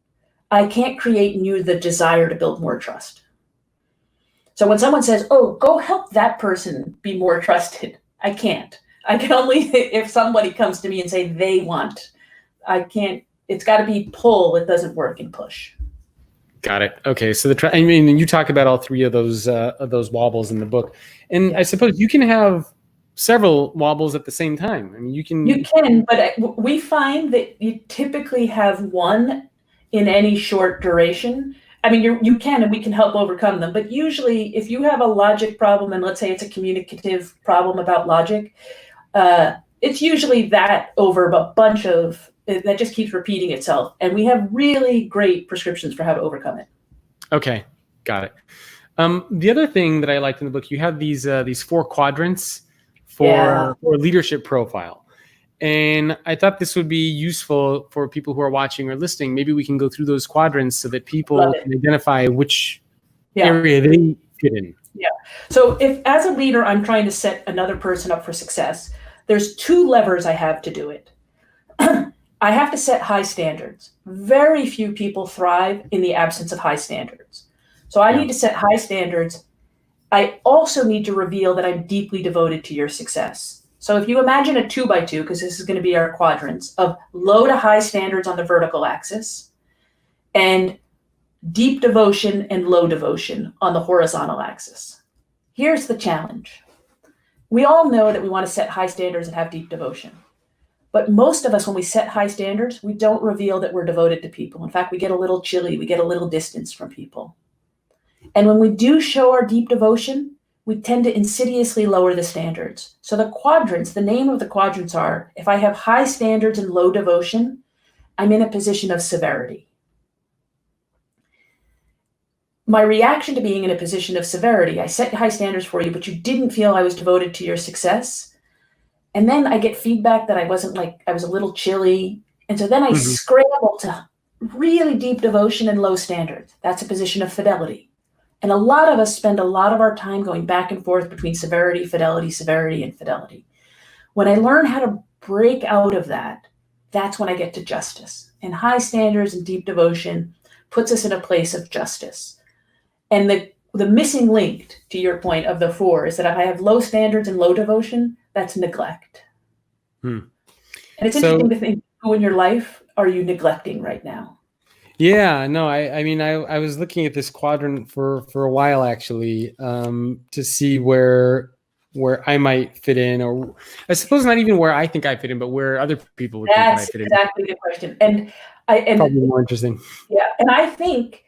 I can't create in you the desire to build more trust. So when someone says, oh, go help that person be more trusted, I can't. I can only, if somebody comes to me and say they want, I can't. It's got to be pull. It doesn't work in push. Got it. Okay. So you talk about all 3 of those wobbles in the book, and I suppose you can have several wobbles at the same time. I mean, you can, but we find that you typically have one in any short duration. I mean, you can, and we can help overcome them. But usually, if you have a logic problem, and let's say it's a communicative problem about logic, it's usually that over a bunch of. That just keeps repeating itself. And we have really great prescriptions for how to overcome it. Okay, got it. The other thing that I liked in the book, you have these 4 quadrants for leadership profile. And I thought this would be useful for people who are watching or listening. Maybe we can go through those quadrants so that people can identify which area they fit in. Yeah. So if as a leader, I'm trying to set another person up for success, there's 2 levers I have to do it. I have to set high standards. Very few people thrive in the absence of high standards. So I need to set high standards. I also need to reveal that I'm deeply devoted to your success. So if you imagine a 2x2, because this is going to be our quadrants of low to high standards on the vertical axis and deep devotion and low devotion on the horizontal axis. Here's the challenge. We all know that we want to set high standards and have deep devotion. But most of us, when we set high standards, we don't reveal that we're devoted to people. In fact, we get a little chilly. We get a little distance from people. And when we do show our deep devotion, we tend to insidiously lower the standards. So the quadrants, the name of the quadrants are, if I have high standards and low devotion, I'm in a position of severity. My reaction to being in a position of severity, I set high standards for you, but you didn't feel I was devoted to your success. And then I get feedback that I was a little chilly. And so then I scramble to really deep devotion and low standards. That's a position of fidelity. And a lot of us spend a lot of our time going back and forth between severity, severity, and fidelity. When I learn how to break out of that, that's when I get to justice. And high standards and deep devotion puts us in a place of justice. And the missing link, to your point of the 4, is that if I have low standards and low devotion, that's neglect. And it's interesting to think, who in your life are you neglecting right now? Yeah, no, I mean, I was looking at this quadrant for a while, actually, to see where I might fit in, or I suppose not even where I think I fit in, but where other people would think I fit in. That's exactly the question. And probably more interesting. Yeah, and I think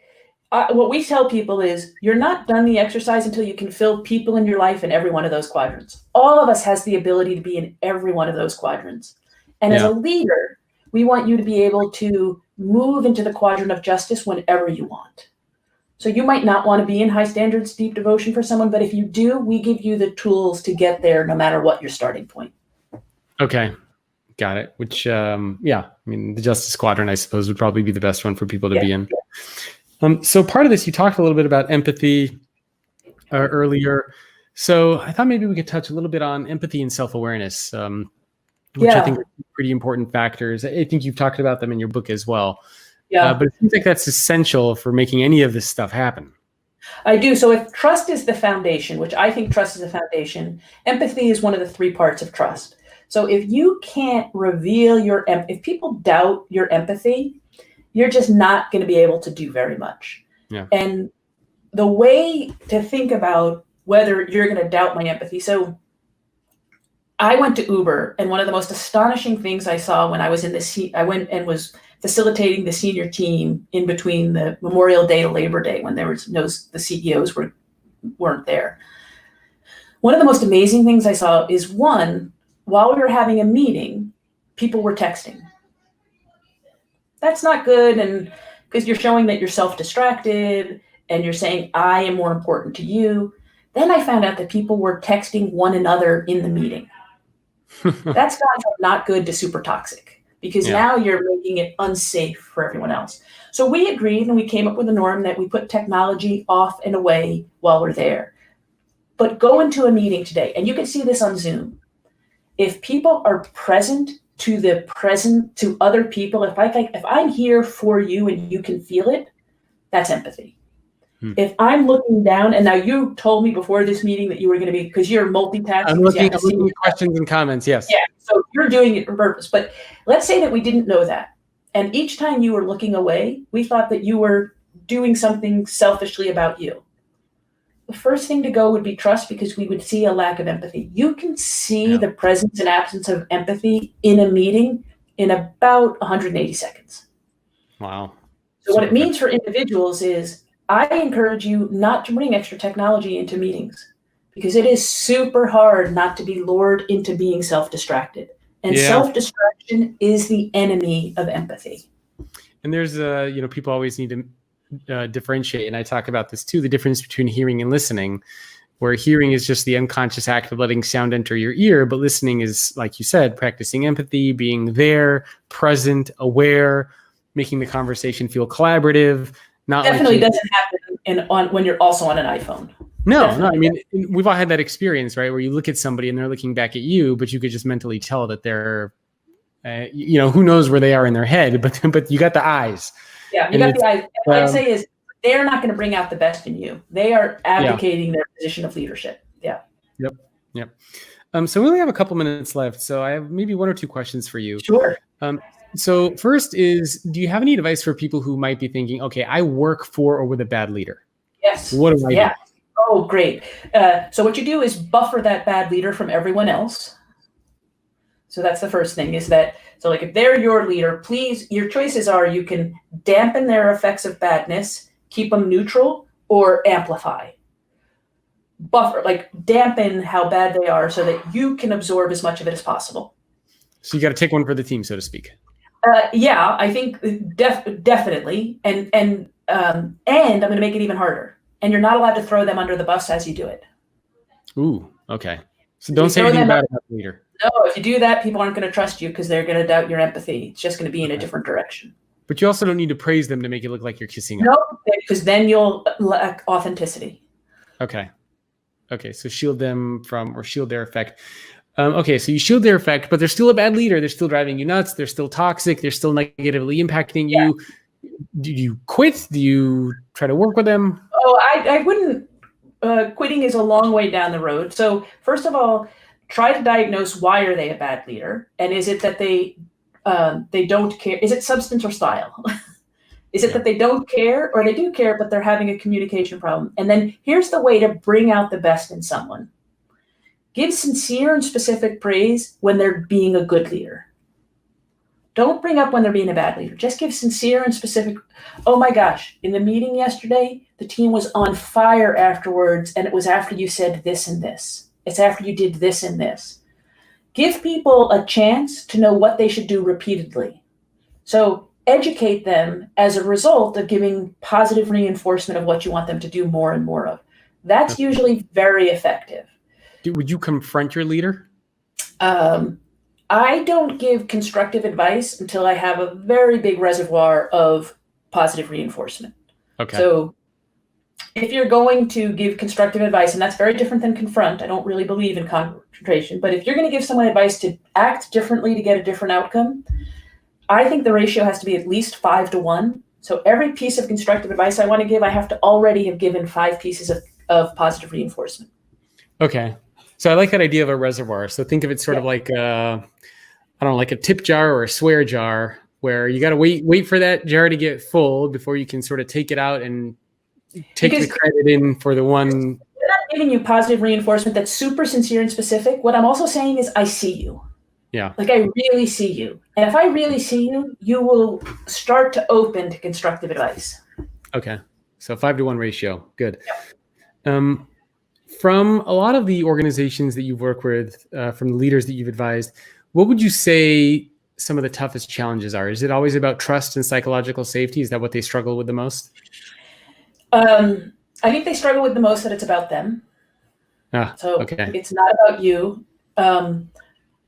what we tell people is you're not done the exercise until you can fill people in your life in every one of those quadrants. All of us has the ability to be in every one of those quadrants. And as a leader, we want you to be able to move into the quadrant of justice whenever you want. So you might not want to be in high standards, deep devotion for someone, but if you do, we give you the tools to get there no matter what your starting point. Okay. Got it. Which, I mean, the justice quadrant, I suppose, would probably be the best one for people to be in. So part of this, you talked a little bit about empathy earlier. So I thought maybe we could touch a little bit on empathy and self-awareness, which I think are pretty important factors. I think you've talked about them in your book as well. But it seems like that's essential for making any of this stuff happen. I do. So if trust is the foundation, which I think trust is the foundation, empathy is one of the 3 parts of trust. So if you can't reveal if people doubt your empathy, you're just not going to be able to do very much. Yeah. And the way to think about whether you're going to doubt my empathy. So I went to Uber, and one of the most astonishing things I saw when I was I went and was facilitating the senior team in between the Memorial Day to Labor Day when the CEOs weren't there. One of the most amazing things I saw is, one, while we were having a meeting, people were texting. That's not good, and because you're showing that you're self-distracted and you're saying, I am more important to you. Then I found out that people were texting one another in the meeting. That's gone from not good to super toxic, because now you're making it unsafe for everyone else. So we agreed, and we came up with a norm that we put technology off and away while we're there. But go into a meeting today, and you can see this on Zoom. If people are present to other people, if I'm here for you and you can feel it, that's empathy. If I'm looking down, and now you told me before this meeting that you were going to be, because you're multitasking. I'm looking at questions and comments, yes. Yeah, so you're doing it on purpose. But let's say that we didn't know that. And each time you were looking away, we thought that you were doing something selfishly about you. The first thing to go would be trust, because we would see a lack of empathy. You can see the presence and absence of empathy in a meeting in about 180 seconds. Wow. So what it means for individuals is, I encourage you not to bring extra technology into meetings, because it is super hard not to be lured into being self-distracted. And self-distraction is the enemy of empathy. And there's, people always need to differentiate. And I talk about this too, the difference between hearing and listening, where hearing is just the unconscious act of letting sound enter your ear. But listening is, like you said, practicing empathy, being there, present, aware, making the conversation feel collaborative. Not definitely doesn't happen when you're also on an iPhone. No, I mean, we've all had that experience, right? Where you look at somebody and they're looking back at you, but you could just mentally tell that they're who knows where they are in their head, but you got the eyes. Yeah, you got the eyes. What I'd say is they're not going to bring out the best in you. They are advocating their position of leadership. Yeah. Yep. So we only have a couple minutes left, so I have maybe one or two questions for you. Sure. So first is, do you have any advice for people who might be thinking, okay, I work for or with a bad leader? Yes. What do I do? Oh, great. So what you do is buffer that bad leader from everyone else. So that's the first thing is that, so like if they're your leader, please, your choices are you can dampen their effects of badness, keep them neutral, or amplify. Buffer, like dampen how bad they are so that you can absorb as much of it as possible. So you got to take one for the team, so to speak. Yeah, I think definitely. And I'm going to make it even harder. And you're not allowed to throw them under the bus as you do it. Ooh, okay. So don't say anything bad about the leader. No, if you do that, people aren't going to trust you because they're going to doubt your empathy. It's just going to be in a different direction. But you also don't need to praise them to make it look like you're kissing up. No, because then you'll lack authenticity. Okay, so shield them from, or shield their effect. Okay, so you shield their effect, but they're still a bad leader. They're still driving you nuts. They're still toxic. They're still negatively impacting you. Do you quit? Do you try to work with them? Oh, I wouldn't. Quitting is a long way down the road. So first of all, try to diagnose why are they a bad leader, and is it that they don't care? Is it substance or style? Is it that they don't care, or they do care but they're having a communication problem? And then here's the way to bring out the best in someone. Give sincere and specific praise when they're being a good leader. Don't bring up when they're being a bad leader. Just give sincere and specific. Oh my gosh, in the meeting yesterday, the team was on fire afterwards, and it was after you said this and this. It's after you did this and this. Give people a chance to know what they should do repeatedly. So educate them as a result of giving positive reinforcement of what you want them to do more and more of. That's usually very effective. Would you confront your leader? I don't give constructive advice until I have a very big reservoir of positive reinforcement. Okay. So if you're going to give constructive advice, and that's very different than confront, I don't really believe in confrontation, but if you're going to give someone advice to act differently to get a different outcome, I think the ratio has to be at least 5-1. So every piece of constructive advice I want to give, I have to already have given 5 pieces of positive reinforcement. Okay. So I like that idea of a reservoir. So think of it sort of like, like a tip jar or a swear jar, where you got to wait for that jar to get full before you can sort of take it out and take the credit in for the one. I'm not giving you positive reinforcement that's super sincere and specific. What I'm also saying is I see you. Yeah. Like I really see you. And if I really see you, you will start to open to constructive advice. Okay. So 5-1 ratio. Good. Yeah. From a lot of the organizations that you've worked with, from the leaders that you've advised, what would you say some of the toughest challenges are? Is it always about trust and psychological safety? Is that what they struggle with the most? I think they struggle with the most that it's about them. It's not about you.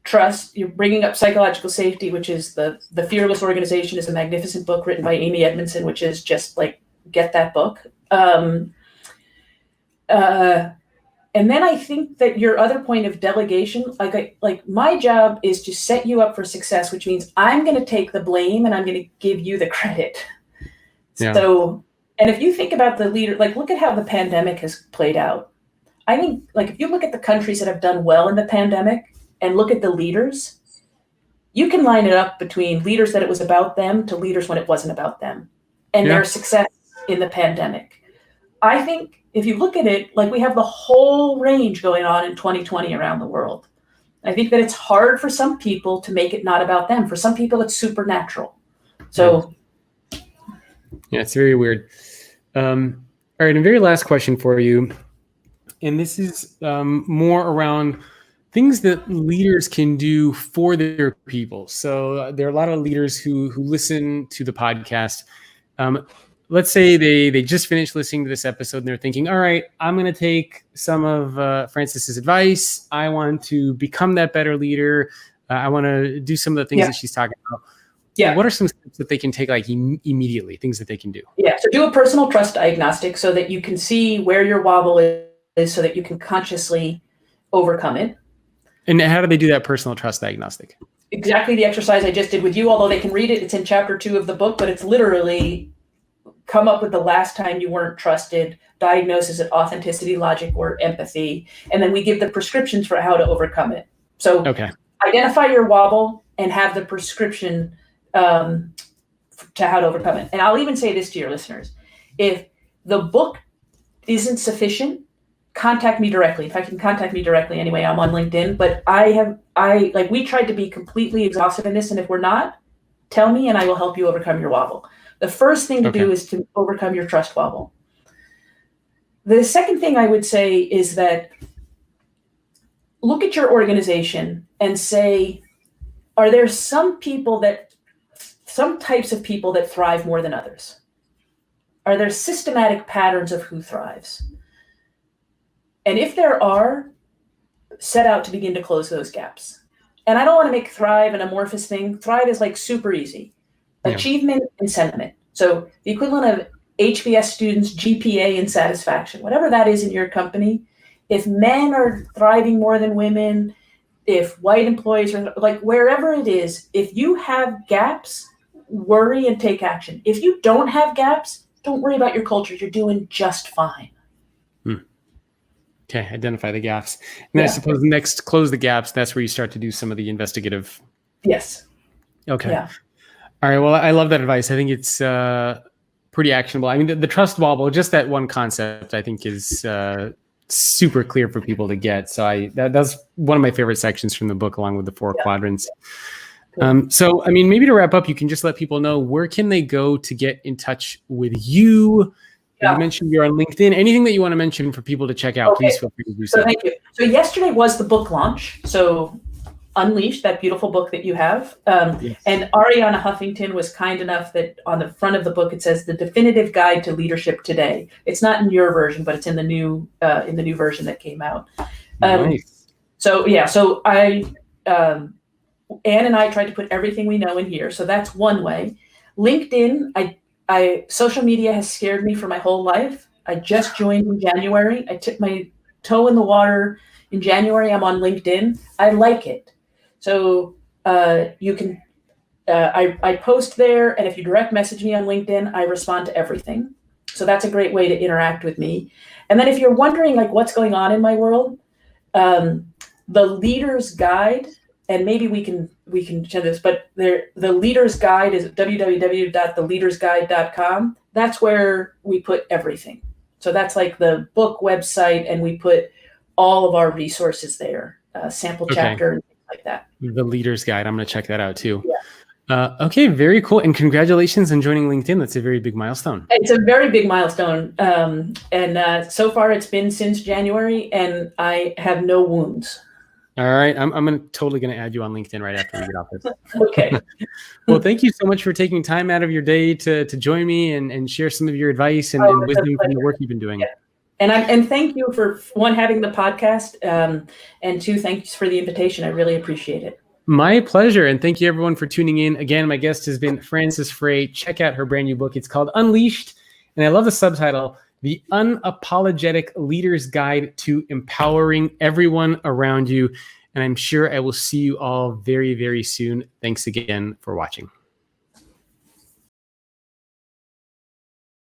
Trust, you're bringing up psychological safety, which is the Fearless Organization is a magnificent book written by Amy Edmondson, which is just like, get that book. And then I think that your other point of delegation, like my job is to set you up for success, which means I'm going to take the blame and I'm going to give you the credit. Yeah. So, and if you think about the leader, like look at how the pandemic has played out. I think like if you look at the countries that have done well in the pandemic and look at the leaders, you can line it up between leaders that it was about them to leaders when it wasn't about them and their success in the pandemic. I think if you look at it, like we have the whole range going on in 2020 around the world. I think that it's hard for some people to make it not about them. For some people, it's supernatural. So, yeah, it's very weird. All right, and very last question for you, and this is more around things that leaders can do for their people. So there are a lot of leaders who listen to the podcast. Let's say they just finished listening to this episode and they're thinking, all right, I'm going to take some of Frances's advice. I want to become that better leader. I want to do some of the things that she's talking about. Yeah. What are some steps that they can take like immediately, things that they can do? Yeah. So do a personal trust diagnostic so that you can see where your wobble is so that you can consciously overcome it. And how do they do that personal trust diagnostic? exactly the exercise I just did with you, although they can read it. It's in chapter 2 of the book, but it's literally come up with the last time you weren't trusted, diagnosis of authenticity, logic, or empathy. And then we give the prescriptions for how to overcome it. So identify your wobble and have the prescription to how to overcome it. And I'll even say this to your listeners. If the book isn't sufficient, contact me directly. If I can contact me directly anyway, I'm on LinkedIn, but we tried to be completely exhaustive in this. And if we're not, tell me and I will help you overcome your wobble. The first thing to do is to overcome your trust wobble. The second thing I would say is that look at your organization and say, are there some types of people that thrive more than others? Are there systematic patterns of who thrives? And if there are, set out to begin to close those gaps. And I don't want to make thrive an amorphous thing. Thrive is like super easy. Achievement and sentiment. So the equivalent of HBS students' GPA and satisfaction, whatever that is in your company, if men are thriving more than women, if white employees are like wherever it is, if you have gaps, worry and take action. If you don't have gaps, don't worry about your culture. You're doing just fine. Okay, identify the gaps. And I suppose next, close the gaps. That's where you start to do some of the investigative. Yes. Okay. Yeah. All right. Well, I love that advice. I think it's pretty actionable. I mean, the trust wobble, just that one concept, I think is super clear for people to get. So that's one of my favorite sections from the book, along with the 4 quadrants. So, I mean, maybe to wrap up, you can just let people know where can they go to get in touch with you. You mentioned you're on LinkedIn. Anything that you want to mention for people to check out, please feel free to do so. Thank you. So yesterday was the book launch. So Unleashed, that beautiful book that you have. And Ariana Huffington was kind enough that on the front of the book, it says the definitive guide to leadership today. It's not in your version, but it's in the new version that came out. Nice. So Anne and I tried to put everything we know in here. So that's one way. LinkedIn, social media has scared me for my whole life. I just joined in January. I took my toe in the water in January. I'm on LinkedIn. I like it. So you can, I post there, and if you direct message me on LinkedIn, I respond to everything. So that's a great way to interact with me. And then if you're wondering like what's going on in my world, the Leader's Guide, and maybe we can share this, but the Leader's Guide is www.theleadersguide.com. That's where we put everything. So that's like the book website, and we put all of our resources there, sample chapter and things like that. The Leader's Guide. I'm going to check that out too. Yeah. Okay, very cool. And congratulations on joining LinkedIn. That's a very big milestone. It's a very big milestone. And so far it's been since January, and I have no wounds. All right. I'm totally going to add you on LinkedIn right after we get off this. Okay. Well, thank you so much for taking time out of your day to join me and share some of your advice and wisdom from the work you've been doing. Yeah. And thank you for one, having the podcast, and two, thanks for the invitation. I really appreciate it. My pleasure. And thank you everyone for tuning in. Again, my guest has been Frances Frei. Check out her brand new book. It's called Unleashed. And I love the subtitle, The Unapologetic Leader's Guide to Empowering Everyone Around You. And I'm sure I will see you all very, very soon. Thanks again for watching.